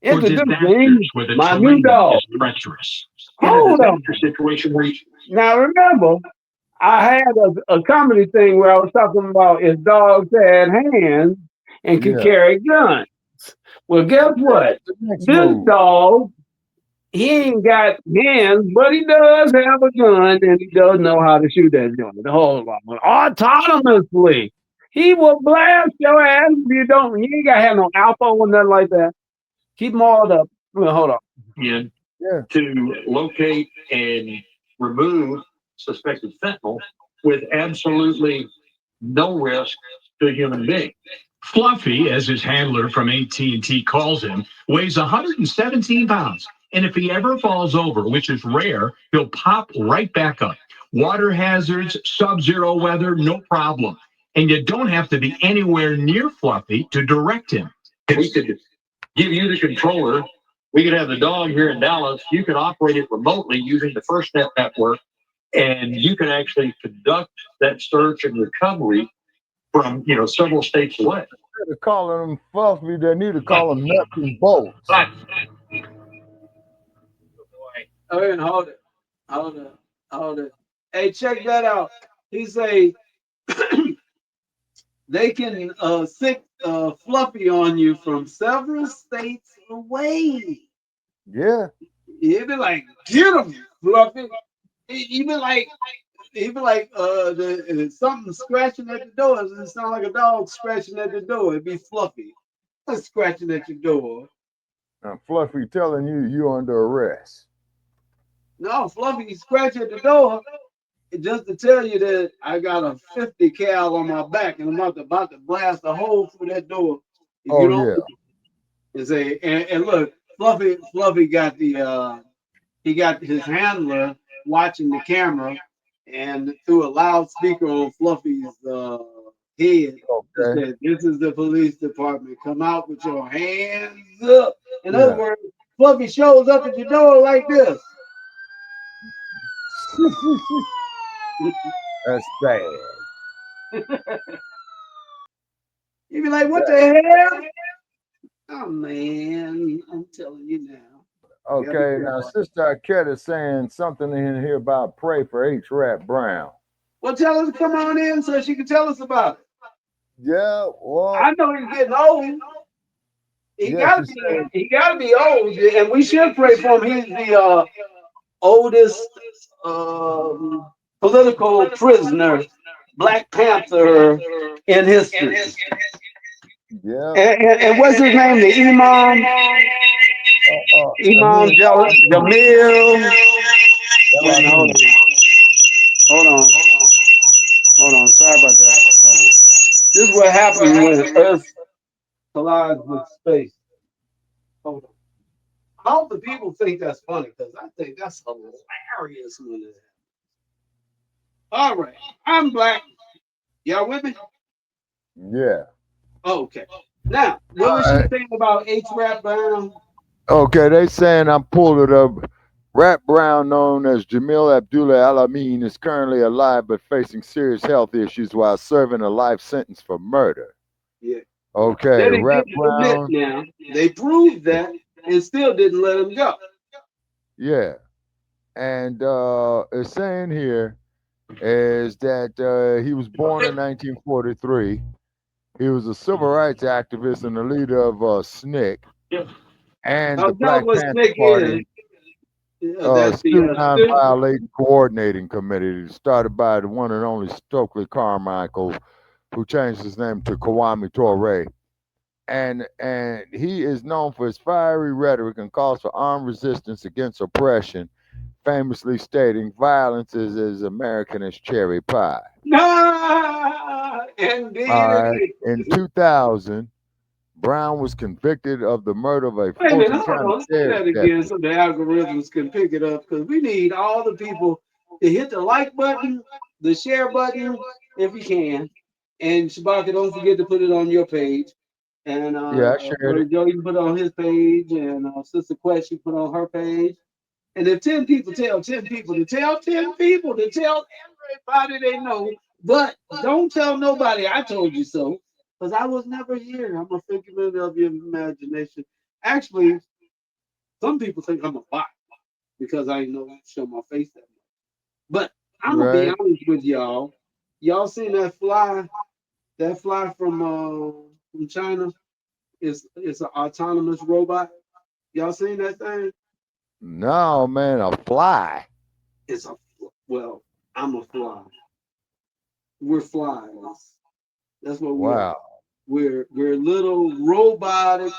Speaker 1: Introducing my new dog. Hold on. Now remember, I had a comedy thing where I was talking about if dogs had hands and could carry guns. Well, guess what? This dog, he ain't got hands, but he does have a gun and he does know how to shoot that gun. Hold on. Autonomously. He will blast your ass if you don't. You ain't got to have no alpha or nothing like that. Keep them all up. Well, hold on.
Speaker 12: To locate and remove suspected fentanyl with absolutely no risk to a human being.
Speaker 13: Fluffy, as his handler from AT&T calls him, weighs 117 pounds. And if he ever falls over, which is rare, he'll pop right back up. Water hazards, sub-zero weather, no problem. And you don't have to be anywhere near Fluffy to direct him.
Speaker 12: We could give you the controller. We could have the dog here in Dallas. You can operate it remotely using the FirstNet network, and you can actually conduct that search and recovery from several states away.
Speaker 4: Instead of calling them fluffy, they need to call them nuts and bolts.
Speaker 1: Oh, hold it. Hold it. Hey, check that out. He say they can sick Fluffy on you from several states away.
Speaker 4: Yeah.
Speaker 1: He'd be like, get him, Fluffy. He'd be like, something scratching at the door. It sound like a dog scratching at the door. It'd be Fluffy. What's scratching at your door?
Speaker 4: And Fluffy telling you under arrest.
Speaker 1: No, Fluffy scratching at the door just to tell you that I got a 50 cal on my back and I'm about to blast a hole through that door. If you don't, and say, and look, Fluffy got he got his handler watching the camera and through a loudspeaker on Fluffy's head. He said, "This is the police department. Come out with your hands up." In other words, Fluffy shows up at your door like this.
Speaker 4: That's bad.
Speaker 1: You be like, what the hell? Oh man, I'm telling you now.
Speaker 4: Okay, now Sister Arquette is saying something in here about pray for H. Rat Brown.
Speaker 1: Well, tell us to come on in so she can tell us about it.
Speaker 4: Yeah, well,
Speaker 1: I know he's getting old. He gotta be old, and we should pray for him. He's the oldest political prisoner, Black Panther in history.
Speaker 4: Yeah.
Speaker 1: And what's his name? The Imam Jamil. Hold on. Sorry about that. Hold on. This is what happens when Earth collides with space. Hold on. I hope the people think that's funny because I think that's hilarious when it happens. All right. I'm Black. Y'all with me?
Speaker 4: Yeah.
Speaker 1: Okay. Now, what was she saying about H. Rat Brown?
Speaker 4: Okay, they saying I'm pulled it up. Rat Brown, known as Jamil Abdullah Al-Amin, is currently alive but facing serious health issues while serving a life sentence for murder.
Speaker 1: Yeah.
Speaker 4: Okay, Rat Brown.
Speaker 1: Now they proved that and still didn't let him go.
Speaker 4: Yeah, and it's saying here is that he was born in 1943. He was a civil rights activist and the leader of SNCC and the Black Panther Party. Student Non-Violating Coordinating Committee, started by the one and only Stokely Carmichael, who changed his name to Kwame Ture. And he is known for his fiery rhetoric and calls for armed resistance against oppression, famously stating violence is as American as cherry pie.
Speaker 1: Indeed.
Speaker 4: All right. In 2000, Brown was convicted of the murder of a Fulton County sheriff's deputy.
Speaker 1: So the algorithms can pick it up because we need all the people to hit the like button, the share button, if you can. And Shabaka, don't forget to put it on your page. And
Speaker 4: I shared it.
Speaker 1: Joe, you can put it on his page, and Sister Quest, you put on her page. And if 10 people tell 10 people to tell 10 people to tell everybody they know, but don't tell nobody I told you so. Because I was never here. I'm a figment of your imagination. Actually, some people think I'm a bot because I know show my face that much. But I'm gonna be honest with y'all. Y'all seen that fly? That fly from China? It's an autonomous robot. Y'all seen that thing?
Speaker 4: No, man, a fly.
Speaker 1: I'm a fly. We're flies. That's what we
Speaker 4: are.
Speaker 1: We're little robotic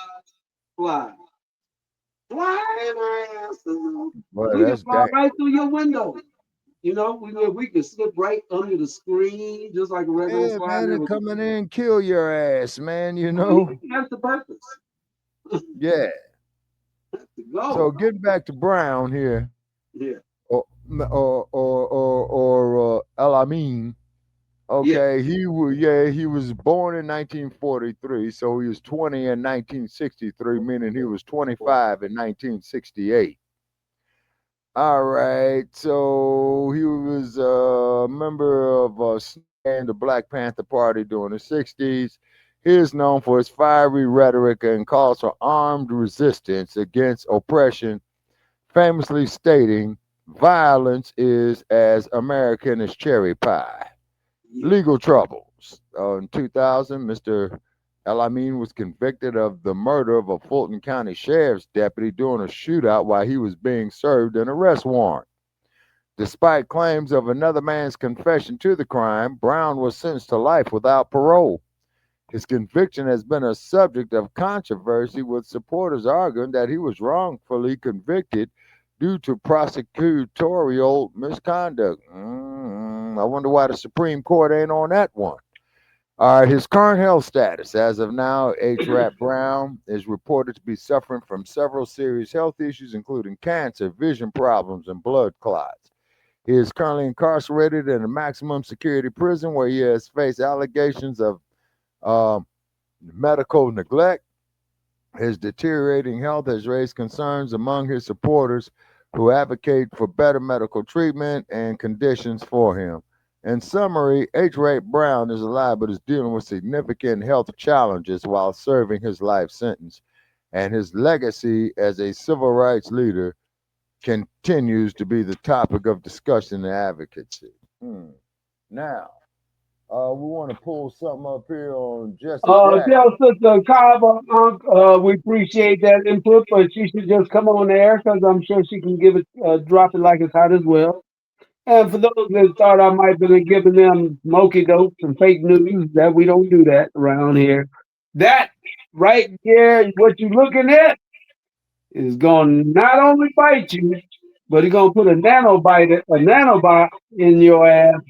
Speaker 1: flies. Flying our asses. We can fly right through your window. You know, we can slip right under the screen just like a regular fly.
Speaker 4: Man, they're coming in, kill your ass, man. You know.
Speaker 1: That's the purpose.
Speaker 4: Yeah. So getting back to Brown here.
Speaker 1: Yeah.
Speaker 4: Or Al-Amin. Okay, he was born in 1943, so he was 20 in 1963, meaning he was 25 in 1968. All right, so he was a member of the Black Panther Party during the 60s. He is known for his fiery rhetoric and calls for armed resistance against oppression, famously stating, "Violence is as American as cherry pie." Legal troubles. In 2000, Mr. El-Amin was convicted of the murder of a Fulton County Sheriff's deputy during a shootout while he was being served an arrest warrant. Despite claims of another man's confession to the crime, Brown was sentenced to life without parole. His conviction has been a subject of controversy, with supporters arguing that he was wrongfully convicted due to prosecutorial misconduct. I wonder why the Supreme Court ain't on that one. All right, his current health status. As of now, H. Rat Brown is reported to be suffering from several serious health issues, including cancer, vision problems, and blood clots. He is currently incarcerated in a maximum security prison where he has faced allegations of medical neglect. His deteriorating health has raised concerns among his supporters who advocate for better medical treatment and conditions for him. In summary, H. Ray Brown is alive but is dealing with significant health challenges while serving his life sentence, and his legacy as a civil rights leader continues to be the topic of discussion and advocacy. Now, we want to pull something up here on Jesse Jackson.
Speaker 1: Tell Sister Carver, we appreciate that input, but she should just come on air because I'm sure she can give it, drop it like it's hot as well. And for those that thought I might have been giving them smoky dope and fake news, that we don't do that around here. That right there, what you're looking at, is going to not only bite you, but it's going to put a nanobot in your ass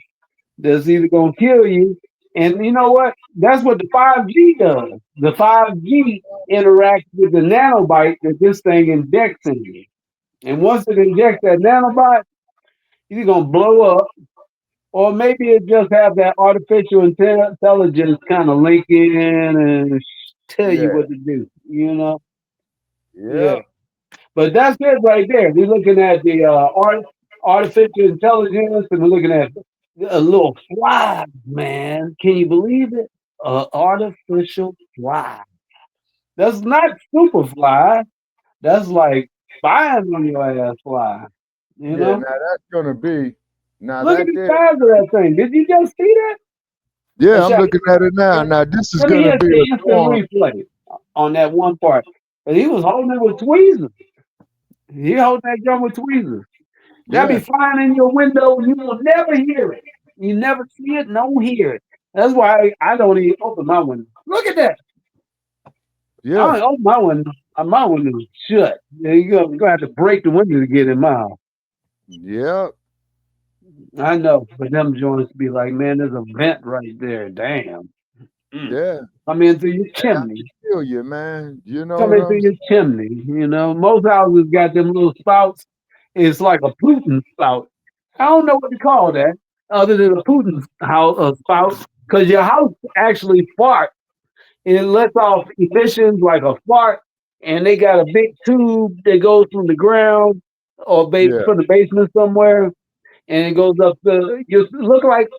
Speaker 1: that's either going to kill you. And you know what? That's what the 5G does. The 5G interacts with the nanobite that this thing injects in you. And once it injects that nanobot, you're going to blow up. Or maybe it just have that artificial intelligence kind of link in and tell you
Speaker 4: Yeah,
Speaker 1: what to do, you know?
Speaker 4: yeah,
Speaker 1: Yeah. But that's it right there. We're looking at the artificial intelligence, and we're looking at a little fly, man. Can you believe it? Artificial fly. That's not super fly. That's like spying on your ass fly. You
Speaker 4: yeah.
Speaker 1: know?
Speaker 4: Now that's gonna be now
Speaker 1: Look at
Speaker 4: that
Speaker 1: the
Speaker 4: there.
Speaker 1: size of that thing. Did you just see that?
Speaker 4: Yeah, I'm
Speaker 1: Shall
Speaker 4: looking at it now.
Speaker 1: I-
Speaker 4: Now this is
Speaker 1: Let me
Speaker 4: gonna
Speaker 1: hit
Speaker 4: be
Speaker 1: the
Speaker 4: a
Speaker 1: instant
Speaker 4: storm.
Speaker 1: replay on that one part. But he was holding it with tweezers. He holding that gun with tweezers. That'll be
Speaker 4: Yeah,
Speaker 1: flying in your window. You will never hear it. You never see it, no hear it. That's why I don't even open my window. Look at that. I
Speaker 4: yeah,
Speaker 1: don't open my window. My window's shut. You're gonna have to break the window to get in my house.
Speaker 4: yeah,
Speaker 1: I know, but them joints be like, man, there's a vent right there. Damn. Mm.
Speaker 4: yeah.
Speaker 1: Come in through your
Speaker 4: And I
Speaker 1: chimney.
Speaker 4: feel you, man. You know
Speaker 1: Come
Speaker 4: what
Speaker 1: in
Speaker 4: I'm
Speaker 1: through your
Speaker 4: saying?
Speaker 1: chimney. You know, most houses got them little spouts. It's like a Putin spout. I don't know what to call that other than a Putin house spout, because your house actually fart. It lets off emissions like a fart, and they got a big tube that goes from the ground or
Speaker 4: Yeah,
Speaker 1: from the basement somewhere, and it goes up the. Just look like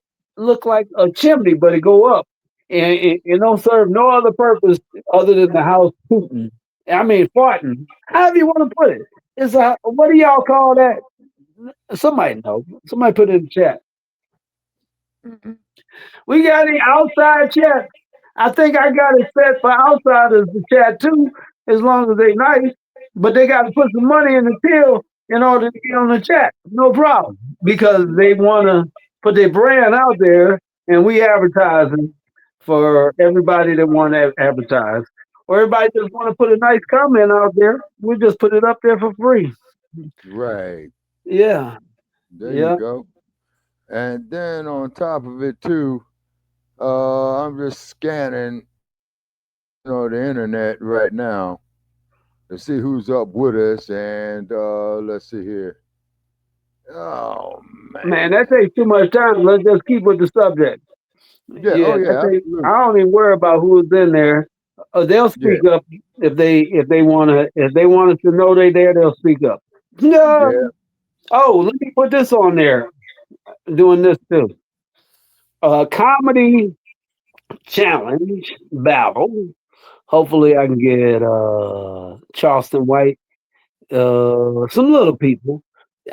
Speaker 1: a chimney, but it go up, and it don't serve no other purpose other than the house Putin. I mean farting. However you want to put it. It's a what do y'all call that? Somebody know. Somebody put it in the chat. We got any outside chat? I think I got it set for outsiders to chat too, as long as they nice. But they got to put some money in the till in order to get on the chat. No problem, because they want to put their brand out there, and we advertising for everybody that want to advertise, or everybody just want to put a nice comment out there. We just put it up there for free.
Speaker 4: right.
Speaker 1: Yeah,
Speaker 4: There you
Speaker 1: yeah.
Speaker 4: go. And then on top of it too, I'm just scanning, the internet right now to see who's up with us. And let's see here. Oh
Speaker 1: Man,
Speaker 4: man.
Speaker 1: that takes too much time. Let's just keep with the subject.
Speaker 4: Yeah. Oh
Speaker 1: Yeah, that
Speaker 4: yeah.
Speaker 1: takes. I
Speaker 4: Absolutely.
Speaker 1: don't even worry about who's in there. They'll
Speaker 4: Yeah.
Speaker 1: speak up if they want us to know they there. They'll speak up. No.
Speaker 4: Yeah.
Speaker 1: Oh, let me put this on there. Doing this too. Comedy challenge battle. Hopefully, I can get Charleston White, some little people.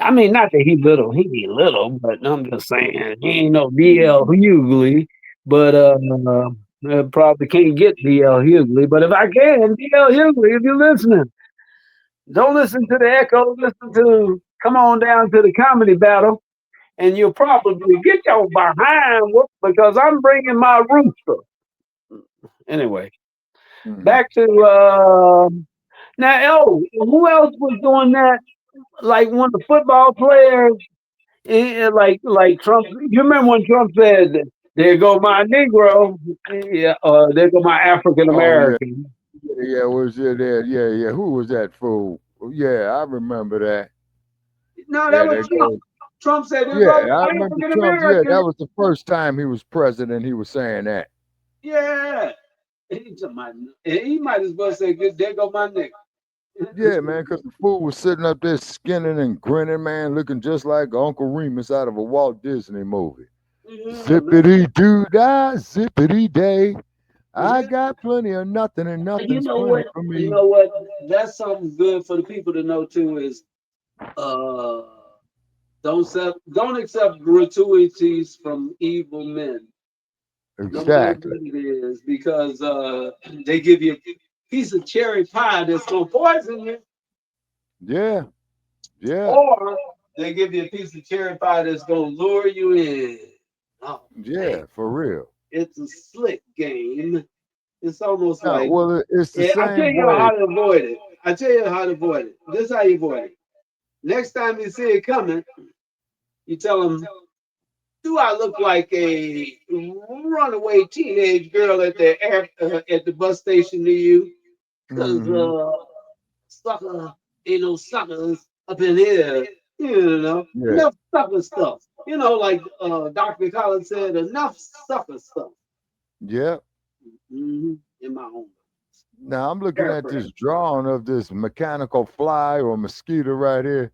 Speaker 1: I mean, not that he little, he be little, but I'm just saying he ain't no DL Hughley, but probably can't get DL Hughley. But if I can, DL Hughley, if you're listening, don't listen to the echo. Listen to come on down to the comedy battle, and you'll probably get your behind whooped because I'm bringing my rooster. Anyway, back to now. Oh, who else was doing that? Like one of the football players, like Trump. You remember when Trump said, "There go my Negro," yeah, there go my African
Speaker 4: Oh yeah,
Speaker 1: American.
Speaker 4: yeah. Was it there? Yeah, yeah. Who was that fool? Yeah, I remember that.
Speaker 1: No, that
Speaker 4: Yeah,
Speaker 1: was
Speaker 4: they
Speaker 1: Trump.
Speaker 4: go.
Speaker 1: Trump said, "There
Speaker 4: Yeah,
Speaker 1: go
Speaker 4: I
Speaker 1: my
Speaker 4: remember
Speaker 1: African
Speaker 4: Trump. Yeah, that
Speaker 1: American."
Speaker 4: was the first time he was president. He was saying that.
Speaker 1: Yeah, he might as well say, "Good, there go my nigga."
Speaker 4: Yeah, man, because the fool was sitting up there skinning and grinning, man, looking just like Uncle Remus out of a Walt Disney movie. Zippity doo dah, zippity day. I got plenty of nothing and
Speaker 1: You
Speaker 4: nothing's
Speaker 1: know
Speaker 4: plenty
Speaker 1: what?
Speaker 4: for
Speaker 1: You
Speaker 4: me.
Speaker 1: know what? That's something good for the people to know too. Is uh, don't accept gratuities from evil men, no matter
Speaker 4: Exactly.
Speaker 1: what it is, because they give you a piece of cherry pie that's gonna poison you,
Speaker 4: Yeah, yeah,
Speaker 1: or they give you a piece of cherry pie that's gonna lure you in. Oh man,
Speaker 4: yeah, for real.
Speaker 1: it's a slick game. It's almost
Speaker 4: No,
Speaker 1: like
Speaker 4: well, it's the
Speaker 1: I tell
Speaker 4: same
Speaker 1: you
Speaker 4: way.
Speaker 1: how to avoid it. I tell you how to avoid it. This is how you avoid it. Next time you see it coming, you tell them, "Do I look like a runaway teenage girl at the bus station to you? Cause
Speaker 4: Hmm.
Speaker 1: sucker ain't no suckers up in here. You know,
Speaker 4: Yeah,
Speaker 1: enough sucker stuff. You know, like Dr. Collins said, enough sucker stuff."
Speaker 4: yeah.
Speaker 1: In my own
Speaker 4: Now I'm looking at
Speaker 1: paraphrase.
Speaker 4: this drawing of this mechanical fly or mosquito right here.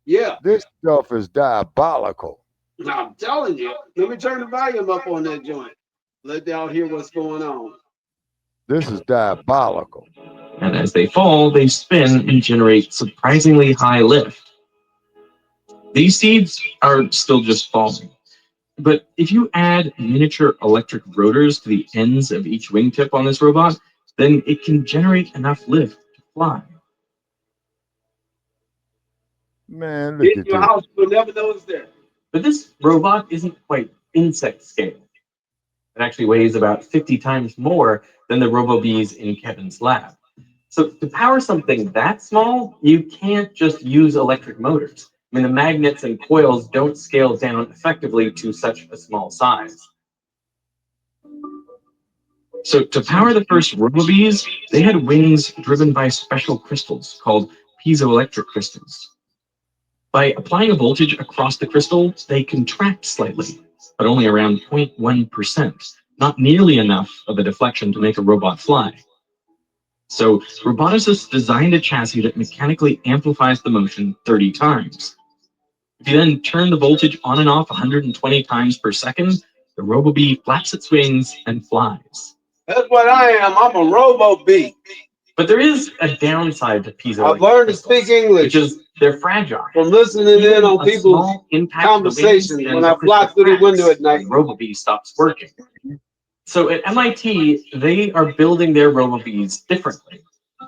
Speaker 1: Yeah,
Speaker 4: This stuff is diabolical.
Speaker 1: I'm telling you. Let me turn the volume up on that joint. Let y'all hear what's going on.
Speaker 4: This is diabolical.
Speaker 7: And as they fall, they spin and generate surprisingly high lift. These seeds are still just falling. But if you add miniature electric rotors to the ends of each wingtip on this robot, then it can generate enough lift to fly.
Speaker 4: Man, look
Speaker 1: In
Speaker 4: at
Speaker 1: your
Speaker 4: this.
Speaker 1: house, you'll never know it's there.
Speaker 7: But this robot isn't quite insect scale. It actually weighs about 50 times more than the RoboBees in Kevin's lab. So to power something that small, you can't just use electric motors. I mean, the magnets and coils don't scale down effectively to such a small size. So to power the first RoboBees, they had wings driven by special crystals called piezoelectric crystals. By applying a voltage across the crystal, they contract slightly, but only around 0.1%, not nearly enough of a deflection to make a robot fly. So roboticists designed a chassis that mechanically amplifies the motion 30 times. If you then turn the voltage on and off 120 times per second, the RoboBee flaps its wings and flies.
Speaker 1: That's what I am. I'm a robo bee.
Speaker 7: But there is a downside to piezoelectric
Speaker 1: I've learned to
Speaker 7: crystals,
Speaker 1: speak English
Speaker 7: which is they're fragile.
Speaker 1: from listening in
Speaker 7: Even
Speaker 1: on
Speaker 7: a
Speaker 1: people's
Speaker 7: small impact to the wings
Speaker 1: conversations
Speaker 7: and
Speaker 1: when
Speaker 7: the
Speaker 1: I fly
Speaker 7: crystal
Speaker 1: through the window
Speaker 7: cracks,
Speaker 1: at night.
Speaker 7: and RoboBee stops working. So at MIT, they are building their RoboBees differently.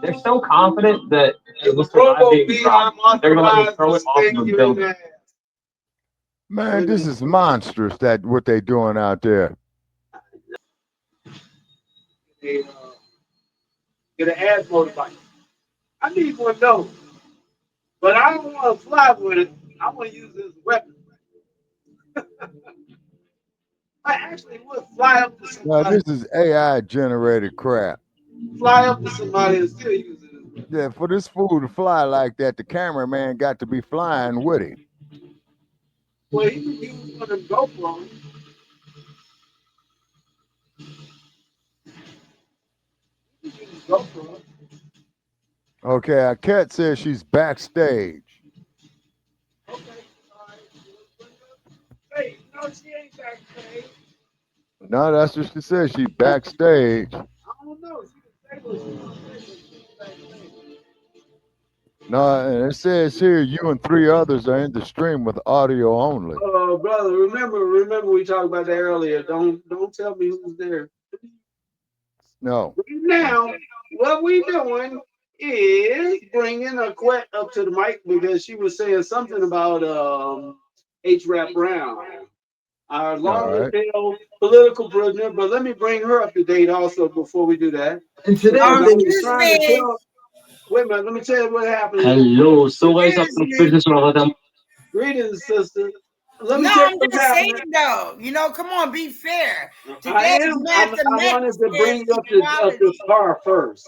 Speaker 7: They're so confident that it will survive being dropped, they're going to let me throw it off of a building.
Speaker 4: Man, this is monstrous that what they doing out there.
Speaker 1: Get an ad motorbike. I need one of those, but I don't want to fly with it. I want to use it as a weapon. I actually would fly up to
Speaker 4: Now
Speaker 1: somebody,
Speaker 4: this is AI generated crap.
Speaker 1: and still use it as a weapon.
Speaker 4: Yeah, for this fool to fly like that, the cameraman got to be flying with him.
Speaker 1: Well, he can use one of them GoPros. He can use GoPro.
Speaker 4: Okay, our cat says she's backstage.
Speaker 1: Okay, all right. Hey, no, she ain't backstage.
Speaker 4: No, that's what she said. She backstage.
Speaker 2: I don't know.
Speaker 4: No, and it says here you and three others are in the stream with audio only.
Speaker 2: Oh, brother, remember we talked about that earlier. Don't tell me who's there.
Speaker 4: No.
Speaker 2: Right now, what we doing is bringing a quet up to the mic because she was saying something about H. Rap Brown, our
Speaker 4: All
Speaker 2: longest
Speaker 4: right.
Speaker 2: held political prisoner. But let me bring her up to date also before we do that.
Speaker 6: And today
Speaker 2: Because I was
Speaker 6: they.
Speaker 8: Excuse
Speaker 2: trying to
Speaker 8: me.
Speaker 2: tell. Wait a minute, let me tell you what happened.
Speaker 6: Hello, so guys,
Speaker 8: Excuse me.
Speaker 2: Greetings, sister. Let me
Speaker 8: No,
Speaker 2: tell you
Speaker 8: I'm
Speaker 2: what's
Speaker 8: just saying
Speaker 2: happening.
Speaker 8: though. Come on, be fair.
Speaker 2: I
Speaker 8: Today's
Speaker 2: am. I wanted
Speaker 8: mathematics
Speaker 2: to
Speaker 8: is
Speaker 2: bring you up to
Speaker 8: equality.
Speaker 2: par first.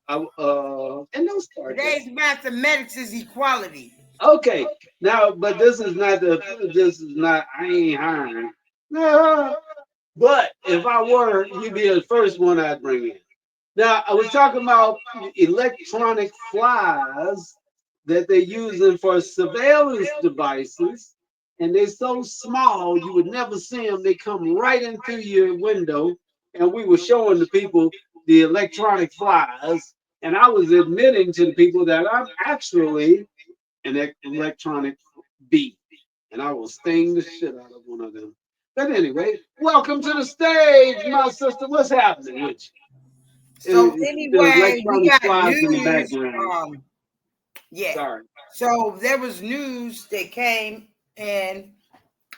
Speaker 2: And no start that.
Speaker 8: Today's mathematics is equality.
Speaker 2: Okay, now, but this is not the. This is not. I ain't hiring. No, but if I were, you'd be the first one I'd bring in. Now, I was talking about electronic flies that they're using for surveillance devices, and they're so small you would never see them. They come right in through your window, and we were showing the people the electronic flies, and I was admitting to the people that I'm actually an electronic bee, and I will sting the shit out of one of them. But anyway, welcome to the stage, my sister. What's happening with
Speaker 8: So
Speaker 2: you? The
Speaker 8: anyway, we
Speaker 2: electronic
Speaker 8: got
Speaker 2: flies in the
Speaker 8: news.
Speaker 2: background.
Speaker 8: Yeah.
Speaker 2: Sorry.
Speaker 8: So there was news that came in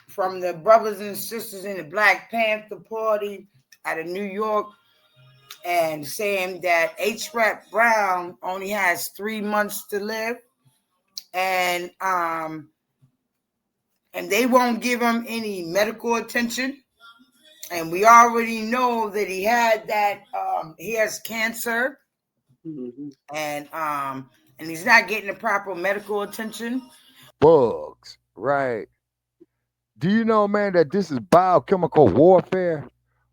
Speaker 8: from the brothers and sisters in the Black Panther Party out of New York, and saying that H. Rap Brown only has 3 months to live, and they won't give him any medical attention. And we already know that he had that. He has cancer, and he's not getting the proper medical attention.
Speaker 4: Bugs, right? Do you know, man, that this is biochemical warfare?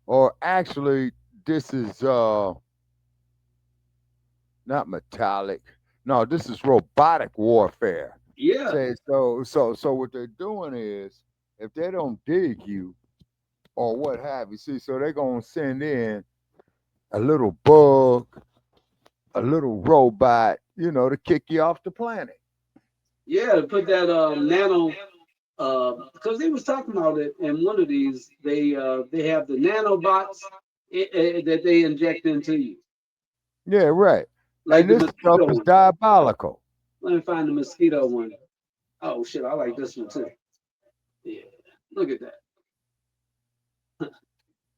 Speaker 4: Or actually this is not metallic. No, this is robotic warfare.
Speaker 2: Yeah.
Speaker 4: Say so what they're doing is if they don't dig you or what have you, see, so they're gonna send in a little bug, a little robot, to kick you off the planet.
Speaker 2: Yeah, to put that nano, because they was talking about it in one of these. They have the nanobots that they inject into you,
Speaker 4: Yeah, right.
Speaker 2: like
Speaker 4: And
Speaker 2: the
Speaker 4: this stuff
Speaker 2: mosquito
Speaker 4: is
Speaker 2: one.
Speaker 4: diabolical.
Speaker 2: Let me find the mosquito one. Oh shit, I like this one too. Yeah, look at that.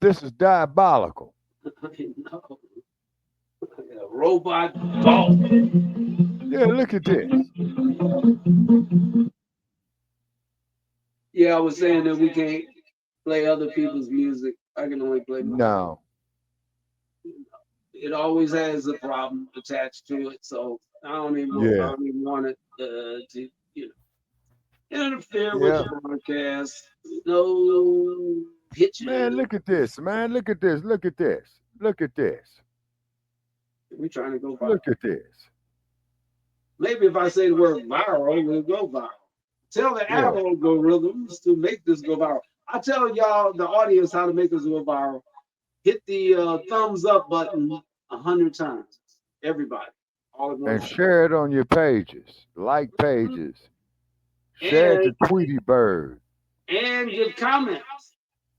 Speaker 4: This is diabolical.
Speaker 2: No. A robot dog.
Speaker 4: Yeah, look at this.
Speaker 2: Yeah, I was saying that we can't play other people's music. I can only play my own.
Speaker 4: No.
Speaker 2: It always has a problem attached to it, so I don't even
Speaker 4: Yeah.
Speaker 2: want it to interfere with
Speaker 4: Yeah.
Speaker 2: the broadcast. No
Speaker 4: Man,
Speaker 2: pitching.
Speaker 4: look at this. Man, look at this. Look at this. Look at this.
Speaker 2: We're trying to go viral.
Speaker 4: Look at this.
Speaker 2: Maybe if I say the word viral, we'll go viral. Tell the
Speaker 4: Yeah.
Speaker 2: algorithms to make this go viral. I tell y'all, the audience, how to make this go viral. Hit the thumbs up button 100 times. Everybody, all at
Speaker 4: And
Speaker 2: once.
Speaker 4: share it on your pages. Like pages. Share it
Speaker 2: And
Speaker 4: to Tweety Bird.
Speaker 2: give comments.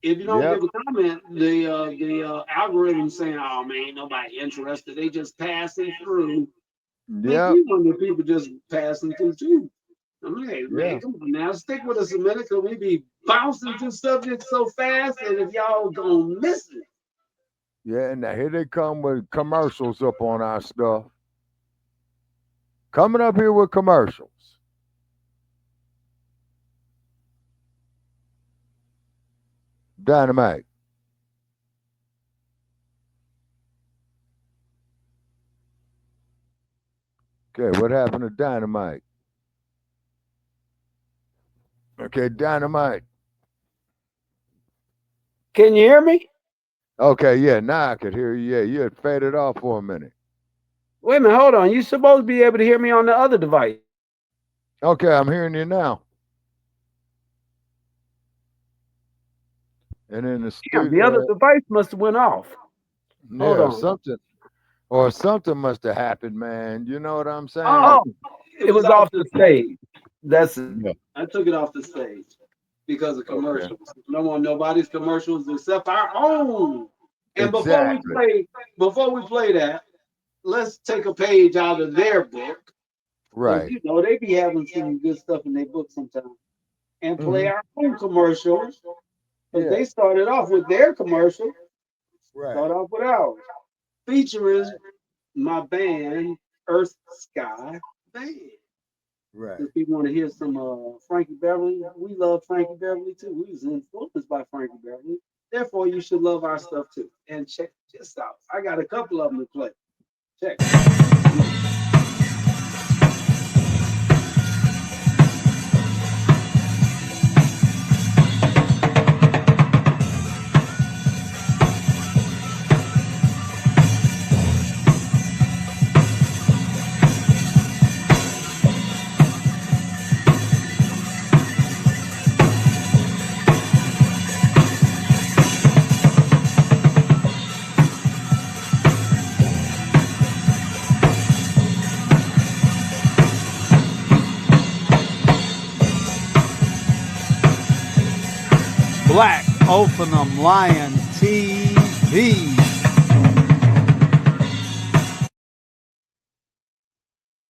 Speaker 2: If you don't
Speaker 4: Yep.
Speaker 2: give a comment, the algorithm saying, "Oh man, nobody interested. They just passing through." Make
Speaker 4: Yep.
Speaker 2: me wonder if people just passing through too. I mean, hey,
Speaker 4: Yeah.
Speaker 2: man, come on now, stick with us a minute, cause we be bouncing through subjects so fast, and if y'all gonna miss it,
Speaker 4: Yeah, and now here they come with commercials up on our stuff. Coming up here with commercials. Dynamite. Okay, what happened to Dynamite? Okay, Dynamite.
Speaker 1: Can you hear me?
Speaker 4: Okay, yeah, now I could hear you. Yeah, you had faded off for a minute.
Speaker 1: Wait a minute, hold on. You supposed to be able to hear me on the other device.
Speaker 4: Okay, I'm hearing you now. And then
Speaker 1: Damn, the other device must have went off. Hold on.
Speaker 4: Something must have happened, man. You know what I'm saying?
Speaker 2: Oh,
Speaker 1: It was off the stage. That's it.
Speaker 4: Yeah.
Speaker 2: I took it off the stage because of
Speaker 4: Okay.
Speaker 2: commercials. We don't want nobody's commercials except our own. And
Speaker 4: Exactly.
Speaker 2: before we play that, let's take a page out of their book. Because
Speaker 4: Right.
Speaker 2: you know they be having some good stuff in their book sometimes. And play
Speaker 4: Hmm.
Speaker 2: our own commercials. Because
Speaker 4: Yeah.
Speaker 2: they started off with their commercial.
Speaker 4: Right.
Speaker 2: Start off with ours. Featuring my band, Earth Sky Band.
Speaker 4: Right.
Speaker 2: If you want to hear some Frankie Beverly, we love Frankie Beverly too. We was influenced by Frankie Beverly. Therefore, you should love our stuff too. And check this out. I got a couple of them to play. Check.
Speaker 1: Black Ophenum Lion TV.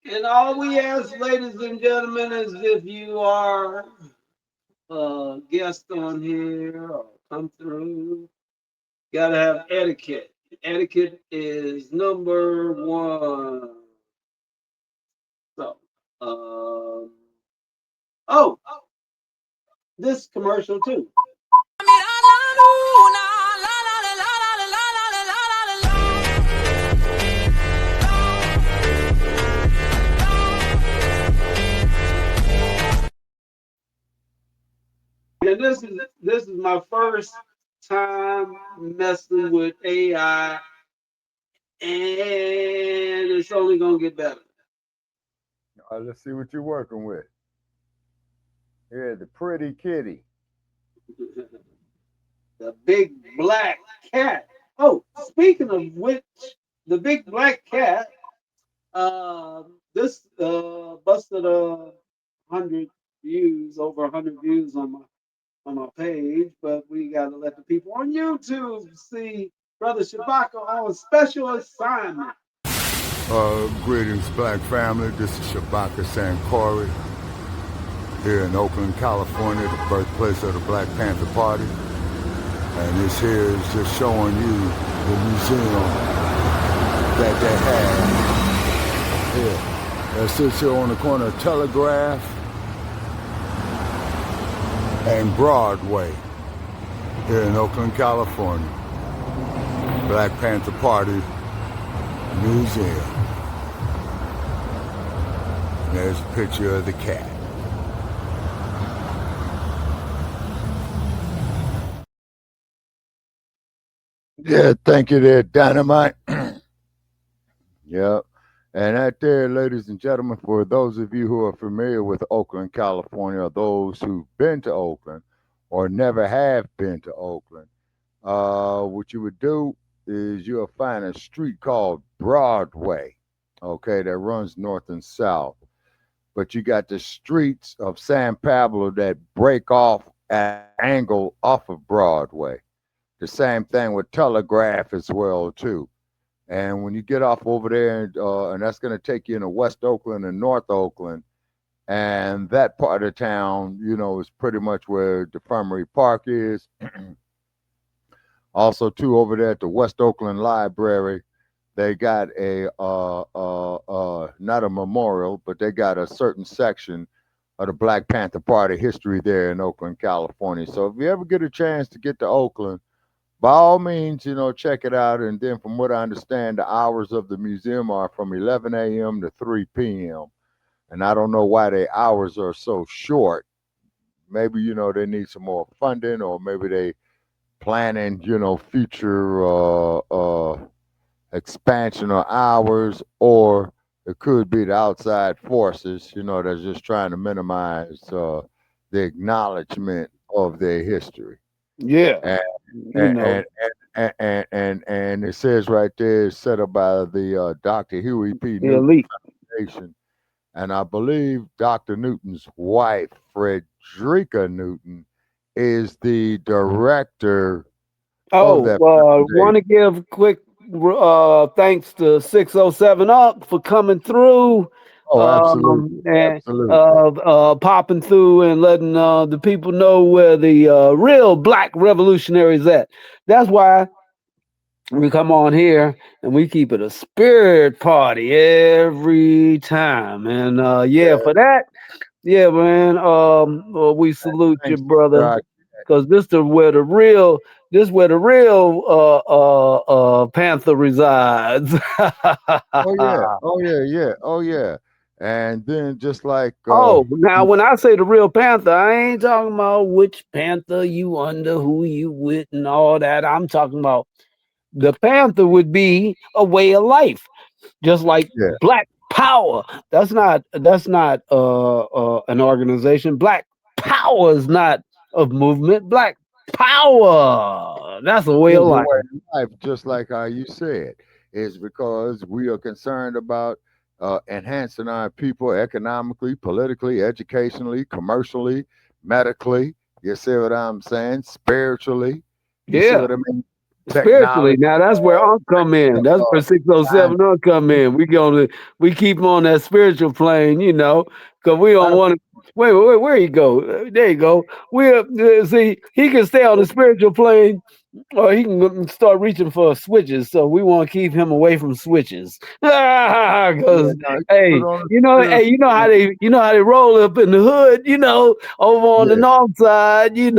Speaker 2: And all we ask, ladies and gentlemen, is if you are a guest on here or come through, gotta have etiquette. Etiquette is number one. So, oh, this commercial too. And this is my first time messing with AI, and it's only gonna get better.
Speaker 4: Let's see what you're working with. Here, the pretty kitty.
Speaker 2: The big black cat. Oh, speaking of which, the big black cat. This busted 100 views, over 100 views on my page, but we gotta let the people on YouTube see Brother Shabaka on special assignment.
Speaker 4: Greetings, Black family. This is Shabaka Sankori here in Oakland, California, the birthplace of the Black Panther Party. And this here is just showing you the museum that they have here. That sits here on the corner of Telegraph and Broadway here in Oakland, California. Black Panther Party Museum. And there's a picture of the cat. Yeah, thank you there, Dynamite. Yep. And that there, ladies and gentlemen, for those of you who are familiar with Oakland, California, or those who've been to Oakland or never have been to Oakland, what you would do is you'll find a street called Broadway, okay, that runs north and south. But you got the streets of San Pablo that break off at an angle off of Broadway. The same thing with Telegraph as well, too. And when you get off over there, and that's going to take you into West Oakland and North Oakland, and that part of town, you know, is pretty much where the Infirmary Park is. Also, too, over there at the West Oakland Library, they got a not a memorial, but they got a certain section of the Black Panther Party history there in Oakland, California. So if you ever get a chance to get to Oakland, by all means, you know, check it out. And then from what I understand, the hours of the museum are from 11 a.m. to 3 p.m. And I don't know why the hours are so short. Maybe, you know, they need some more funding, or maybe they planning, you know, future expansion of hours, or it could be the outside forces, you know, that's just trying to minimize the acknowledgement of their history.
Speaker 1: Yeah,
Speaker 4: and
Speaker 1: you know,
Speaker 4: and it says right there, it's set up by the Dr. Huey P.
Speaker 1: the
Speaker 4: Newton
Speaker 1: elite.
Speaker 4: Foundation, and I believe Dr. Newton's wife, Frederica Newton, is the director of
Speaker 1: Oh,
Speaker 4: that
Speaker 1: want to
Speaker 4: foundation.
Speaker 1: give quick thanks to 607 Up for coming through
Speaker 4: Oh, absolutely,
Speaker 1: and
Speaker 4: absolutely.
Speaker 1: popping through and letting the people know where the real black revolutionaries at. That's why we come on here and we keep it a spirit party every time. And yeah,
Speaker 4: Yeah,
Speaker 1: for that, yeah, man. We salute you,
Speaker 4: thanks,
Speaker 1: brother,
Speaker 4: God.
Speaker 1: because this where the real Panther resides.
Speaker 4: Oh yeah, oh yeah, yeah, oh yeah. And then just like
Speaker 1: Oh, now when I say the real Panther, I ain't talking about which Panther you under, who you with, and all that. I'm talking about the Panther would be a way of life, just like
Speaker 4: yeah,
Speaker 1: Black Power. That's not an organization. Black Power is not a movement. Black Power, that's a way of
Speaker 4: is a
Speaker 1: life.
Speaker 4: way of life, just like how you said, is because we are concerned about enhancing our people economically, politically, educationally, commercially, medically. You see what I'm saying? Spiritually. You see
Speaker 1: Yeah.
Speaker 4: what I mean?
Speaker 1: Spiritually,
Speaker 4: Technology,
Speaker 1: now that's where Unc come in. That's where
Speaker 4: science.
Speaker 1: 607 Unc come in. We keep on that spiritual plane, because we don't want to. Wait, where you go? There you go. See, he can stay on the spiritual plane, or he can start reaching for switches. So we want to keep him away from switches.
Speaker 4: Yeah,
Speaker 1: Because
Speaker 4: no, you put on the spiritual.
Speaker 1: you know how they roll up in the hood, over on the
Speaker 4: Yeah,
Speaker 1: north side, and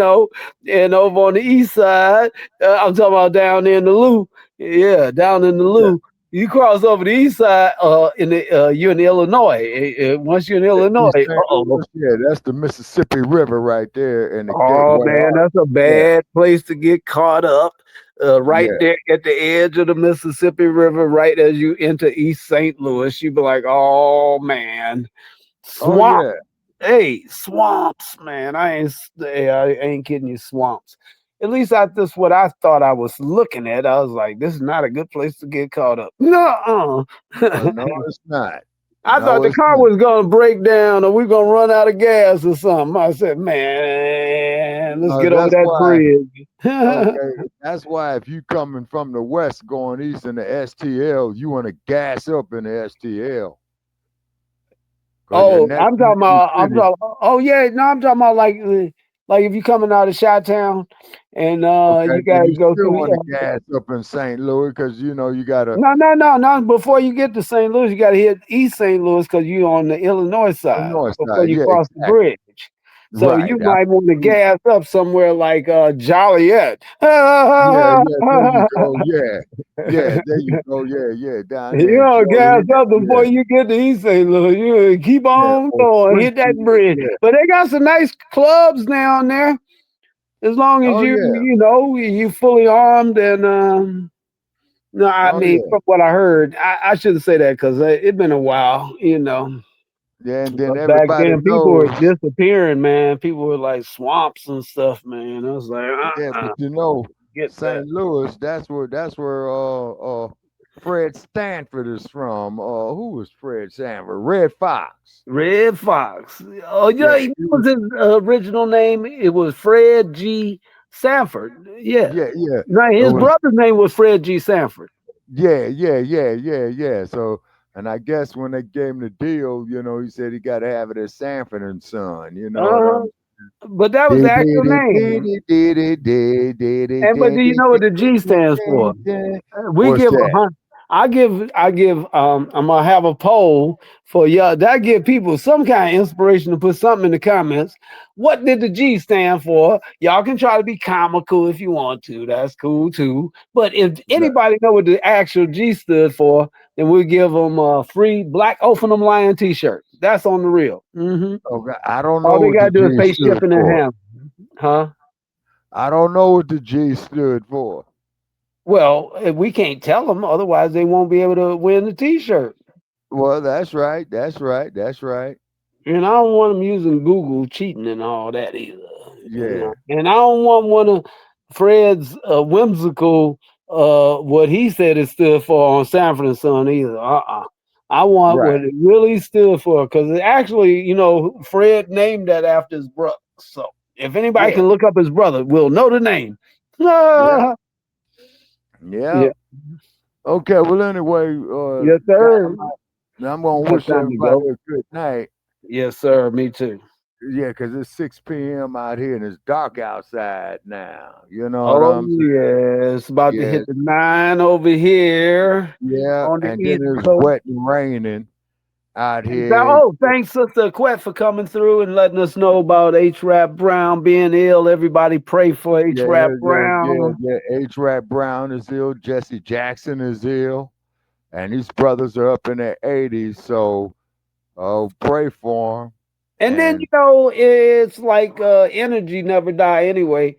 Speaker 1: over on the east side. I'm talking about down there in the Lou. Yeah, down in the
Speaker 4: yeah.
Speaker 1: Lou. You cross over the east side, you're in Illinois. Once you're in Illinois,
Speaker 4: East St.
Speaker 1: uh-oh.
Speaker 4: Louis, yeah, that's the Mississippi River right there, and the
Speaker 1: Oh
Speaker 4: gateway.
Speaker 1: man, that's a
Speaker 4: Yeah,
Speaker 1: bad place to get caught up. Right
Speaker 4: yeah.
Speaker 1: there at the edge of the Mississippi River, right as you enter East St. Louis, you'd be like, "Oh man,
Speaker 4: Oh
Speaker 1: swamp!
Speaker 4: yeah.
Speaker 1: Hey, swamps, man! I ain't kidding you, swamps." At least that's what I thought I was looking at. I was like, "This is not a good place to get caught up." No,
Speaker 4: No, it's not.
Speaker 1: I thought
Speaker 4: No,
Speaker 1: the
Speaker 4: it's
Speaker 1: car
Speaker 4: not.
Speaker 1: was gonna break down or we're gonna run out of gas or something. I said, man, let's get over
Speaker 4: That's
Speaker 1: that
Speaker 4: why.
Speaker 1: bridge.
Speaker 4: Okay, that's why if you coming from the west going east in the STL, you want to gas up in the STL because you're
Speaker 1: Oh,
Speaker 4: next
Speaker 1: I'm
Speaker 4: to
Speaker 1: talking
Speaker 4: the
Speaker 1: about.
Speaker 4: city.
Speaker 1: Oh yeah, no, I'm talking about like if you coming out of Chi-Town and
Speaker 4: Okay,
Speaker 1: you
Speaker 4: then
Speaker 1: gotta
Speaker 4: you
Speaker 1: go
Speaker 4: still
Speaker 1: through.
Speaker 4: want to gas up in St. Louis because you gotta
Speaker 1: No. Before you get to St. Louis, you gotta hit East St. Louis because you're on the Illinois
Speaker 4: the
Speaker 1: side
Speaker 4: north
Speaker 1: before
Speaker 4: side.
Speaker 1: you
Speaker 4: Yeah,
Speaker 1: cross the
Speaker 4: exactly.
Speaker 1: bridge. So
Speaker 4: Right.
Speaker 1: you might want to
Speaker 4: Absolutely.
Speaker 1: gas up somewhere like Joliet.
Speaker 4: Yeah, yeah. There you go. Yeah, yeah. There you go. Yeah, yeah. Down there
Speaker 1: You
Speaker 4: in
Speaker 1: know, gas
Speaker 4: Joliet.
Speaker 1: up before
Speaker 4: Yeah,
Speaker 1: you get to East St. Louis. You keep
Speaker 4: yeah.
Speaker 1: on
Speaker 4: Or
Speaker 1: going, hit that
Speaker 4: Springfield.
Speaker 1: bridge.
Speaker 4: Yeah.
Speaker 1: But they got some nice clubs down there. As long as
Speaker 4: Oh yeah.
Speaker 1: you fully armed and no, I
Speaker 4: Oh
Speaker 1: mean
Speaker 4: yeah.
Speaker 1: from what I heard, I shouldn't say that because it's been a while,
Speaker 4: Yeah, and then
Speaker 1: But back
Speaker 4: everybody
Speaker 1: then, people were
Speaker 4: knows.
Speaker 1: disappearing, man. People were like swamps and stuff, man. I was like,
Speaker 4: Yeah, but
Speaker 1: get that.
Speaker 4: St. Louis, that's where Fred Stanford is from. Who was Fred Stanford? Red Fox.
Speaker 1: Red Fox. Oh,
Speaker 4: Yeah,
Speaker 1: yeah,
Speaker 4: he
Speaker 1: what
Speaker 4: was.
Speaker 1: was his original name? It was Fred G. Sanford. Yeah.
Speaker 4: Yeah, yeah.
Speaker 1: Now
Speaker 4: It
Speaker 1: his
Speaker 4: was.
Speaker 1: brother's name was Fred G. Sanford.
Speaker 4: Yeah. So, and I guess when they gave him the deal, he said he got to have it as Sanford and Son. You know what
Speaker 1: Uh,
Speaker 4: I'm
Speaker 1: but that was the
Speaker 4: did
Speaker 1: actual
Speaker 4: it,
Speaker 1: name.
Speaker 4: did it, did it, did it,
Speaker 1: And but do
Speaker 4: did
Speaker 1: you
Speaker 4: it,
Speaker 1: know what
Speaker 4: did
Speaker 1: the G
Speaker 4: it,
Speaker 1: stands for?
Speaker 4: did it.
Speaker 1: We
Speaker 4: What's
Speaker 1: give a
Speaker 4: that?
Speaker 1: hundred. I give. I'm gonna have a poll for y'all. That give people some kind of inspiration to put something in the comments. What did the G stand for? Y'all can try to be comical if you want to. That's cool too. But if
Speaker 4: Right.
Speaker 1: anybody know what the actual G stood for, then we'll give them a free Black Ophenum Lion T-shirt. That's on the real.
Speaker 4: Okay, I don't
Speaker 1: All
Speaker 4: know
Speaker 1: they
Speaker 4: what the
Speaker 1: gotta do is
Speaker 4: G
Speaker 1: pay
Speaker 4: stood
Speaker 1: shipping and
Speaker 4: for.
Speaker 1: handling. Huh?
Speaker 4: I don't know what the G stood for.
Speaker 1: Well, we can't tell them, otherwise they won't be able to win the T-shirt.
Speaker 4: Well, that's right. That's right. That's right.
Speaker 1: And I don't want them using Google cheating and all that either.
Speaker 4: Yeah.
Speaker 1: And I don't want Fred's whimsical what he said it stood for on Sanford and Son either. I want
Speaker 4: Right.
Speaker 1: what it really stood for because actually, Fred named that after his brother. So if anybody
Speaker 4: Yeah.
Speaker 1: can look up his brother, we'll know the name.
Speaker 4: Yeah. Yeah.
Speaker 1: Yeah.
Speaker 4: Okay. Well, anyway,
Speaker 1: Yes, sir.
Speaker 4: Dynamite, I'm gonna
Speaker 1: Good
Speaker 4: wish
Speaker 1: time to
Speaker 4: everybody
Speaker 1: go.
Speaker 4: a good night.
Speaker 1: Yes, sir. Me too.
Speaker 4: Yeah, 'cause it's 6 p.m. out here and it's dark outside now. You know what
Speaker 1: Oh
Speaker 4: I'm saying?
Speaker 1: yeah, it's about to
Speaker 4: Yeah.
Speaker 1: hit the 9 over here
Speaker 4: Yeah.
Speaker 1: on the
Speaker 4: And then
Speaker 1: East
Speaker 4: it's
Speaker 1: Coast.
Speaker 4: wet and raining out
Speaker 1: And
Speaker 4: here.
Speaker 1: thanks, Sister Quet, for coming through and letting us know about H. Rap Brown being ill. Everybody pray for H.
Speaker 4: Yeah,
Speaker 1: Rap
Speaker 4: yeah, yeah,
Speaker 1: Brown.
Speaker 4: yeah. H. Rap Brown is ill. Jesse Jackson is ill. And these brothers are up in their 80s. So pray for them.
Speaker 1: And then
Speaker 4: And
Speaker 1: it's like energy never die anyway.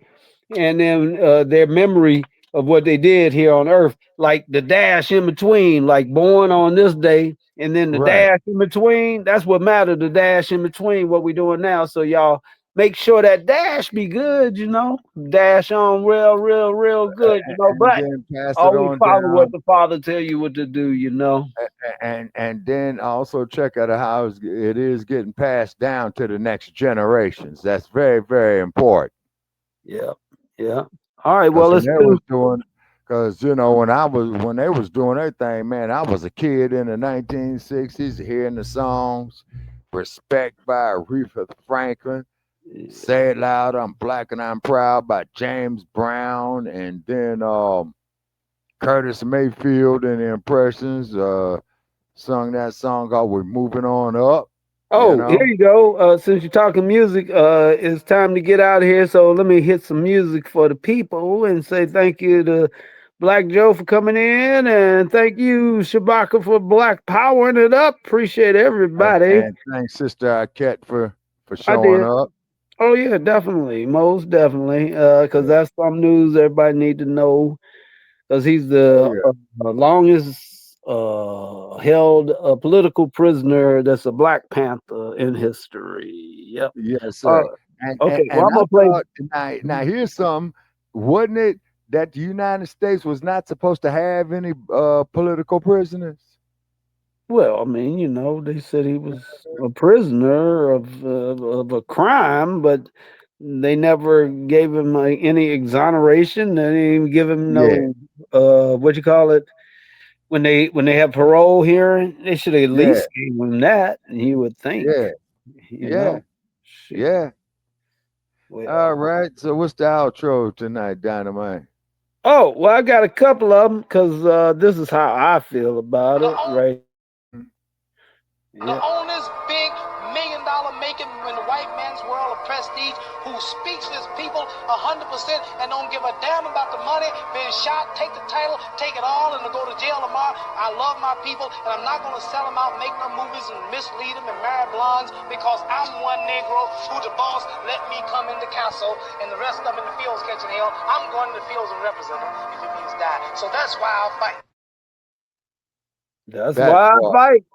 Speaker 1: And then their memory of what they did here on Earth, like the dash in between, like born on this day, and then the
Speaker 4: right.
Speaker 1: dash in between. That's what mattered. The dash in between what we're doing now. So y'all make sure that dash be good. Dash on real good.
Speaker 4: And
Speaker 1: But
Speaker 4: then pass it
Speaker 1: always
Speaker 4: on
Speaker 1: follow what
Speaker 4: down.
Speaker 1: the Father tell you what to do.
Speaker 4: And then also check out how it is getting passed down to the next generations. That's very, very important.
Speaker 1: Yeah, yeah. All right.
Speaker 4: Because
Speaker 1: Well, let's do.
Speaker 4: when they was doing their thing, man, I was a kid in the 1960s, hearing the songs, "Respect" by Aretha Franklin, "Say It Loud, I'm Black and I'm Proud" by James Brown, and then Curtis Mayfield and the Impressions sung that song called "We're Moving On Up." You
Speaker 1: Oh, here
Speaker 4: know,
Speaker 1: you go. Since you're talking music, it's time to get out of here. So let me hit some music for the people and say thank you to Black Joe for coming in, and thank you, Shabaka, for Black powering it up. Appreciate everybody.
Speaker 4: and thanks Sister Arquette for
Speaker 1: I
Speaker 4: showing
Speaker 1: did.
Speaker 4: up.
Speaker 1: Oh yeah, definitely, most definitely. Because
Speaker 4: Yeah.
Speaker 1: that's some news everybody need to know. Because he's
Speaker 4: Oh
Speaker 1: the
Speaker 4: yeah.
Speaker 1: longest held political prisoner that's a Black Panther in history. Yep.
Speaker 4: Yes,
Speaker 1: Uh,
Speaker 4: sir.
Speaker 1: okay, well,
Speaker 4: And
Speaker 1: I'm
Speaker 4: I
Speaker 1: gonna play.
Speaker 4: thought now here's something. Wasn't it that the United States was not supposed to have any political prisoners?
Speaker 1: Well, I mean, they said he was a prisoner of a crime, but they never gave him any exoneration. They didn't even give him
Speaker 4: Yeah,
Speaker 1: no what you call it when they have parole hearing. They should at
Speaker 4: yeah,
Speaker 1: least give him that. You would think,
Speaker 4: yeah,
Speaker 1: you
Speaker 4: yeah,
Speaker 1: know. Shit.
Speaker 4: yeah. All
Speaker 1: Well,
Speaker 4: right. So what's the outro tonight, Dynamite?
Speaker 1: oh well, I got a couple of them because this is how I feel about it, right?
Speaker 14: The
Speaker 1: Yeah.
Speaker 14: owners, big $1 million making in the white man's world of prestige, who speaks to his people 100% and don't give a damn about the money, being shot, take the title, take it all, and to go to jail tomorrow. I love my people, and I'm not going to sell them out, make no movies, and mislead them and marry blondes because I'm one Negro who the boss let me come in the council, and the rest of them in the fields catching hell. I'm going to the fields and represent them if it means die. So that's why I'll fight.
Speaker 1: That's
Speaker 4: That
Speaker 1: why I
Speaker 4: part.
Speaker 1: fight.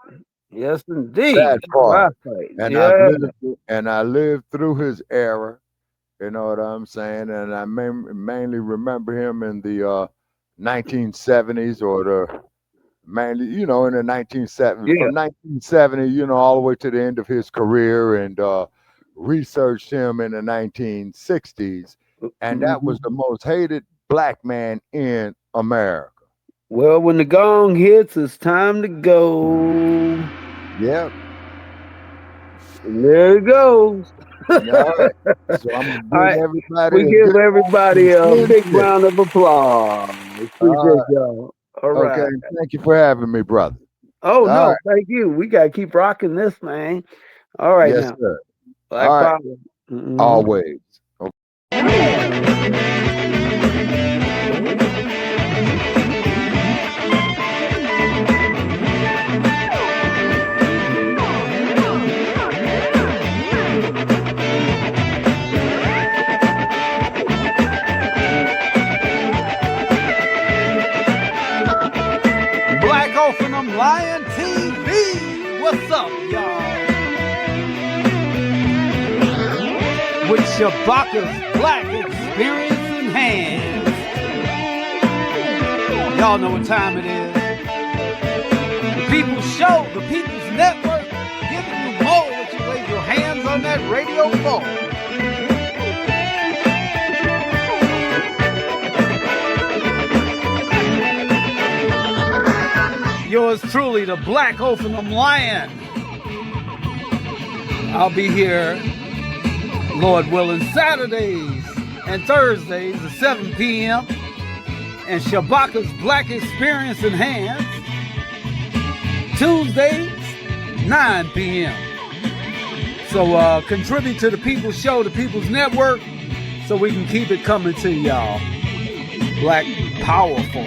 Speaker 1: Yes, indeed.
Speaker 4: That
Speaker 1: That's why I
Speaker 4: part.
Speaker 1: fight.
Speaker 4: And
Speaker 1: Yeah.
Speaker 4: I lived through his era. You know what I'm saying? And I mainly remember him in the 1970s or mainly, in the 1970s,
Speaker 1: Yeah.
Speaker 4: from 1970, all the way to the end of his career, and researched him in the 1960s. And that was
Speaker 1: Mhm.
Speaker 4: the most hated Black man in America.
Speaker 1: Well, when the gong hits, it's time to go.
Speaker 4: Yep.
Speaker 1: And there it goes.
Speaker 4: All right. So I'm going to
Speaker 1: All
Speaker 4: bid
Speaker 1: right.
Speaker 4: everybody
Speaker 1: We
Speaker 4: a
Speaker 1: give
Speaker 4: good night
Speaker 1: everybody
Speaker 4: and
Speaker 1: a big
Speaker 4: Wednesday.
Speaker 1: round of applause.
Speaker 4: All
Speaker 1: Appreciate y'all. All
Speaker 4: right. Okay.
Speaker 1: right.
Speaker 4: Thank you for having me, brother.
Speaker 1: Oh,
Speaker 4: All
Speaker 1: no.
Speaker 4: right.
Speaker 1: Thank you. We got to keep rocking this, man. All right,
Speaker 4: Yes,
Speaker 1: now.
Speaker 4: sir.
Speaker 1: Black
Speaker 4: All right.
Speaker 1: Power. Mhm.
Speaker 4: Always.
Speaker 1: Black Off and I'm Lion TV. What's up, y'all? With Shabaka's Black Experience in hands. Y'all know what time it is. The People's Show, the People's Network, giving you more when you lay your hands on that radio phone. Yours truly, the Black Ophium Lion. I'll be here, Lord willing, Saturdays and Thursdays at 7 p.m. and Shabaka's Black Experience Enhanced, Tuesdays, 9 p.m. So contribute to the People's Show, the People's Network, so we can keep it coming to y'all. Black Powerful.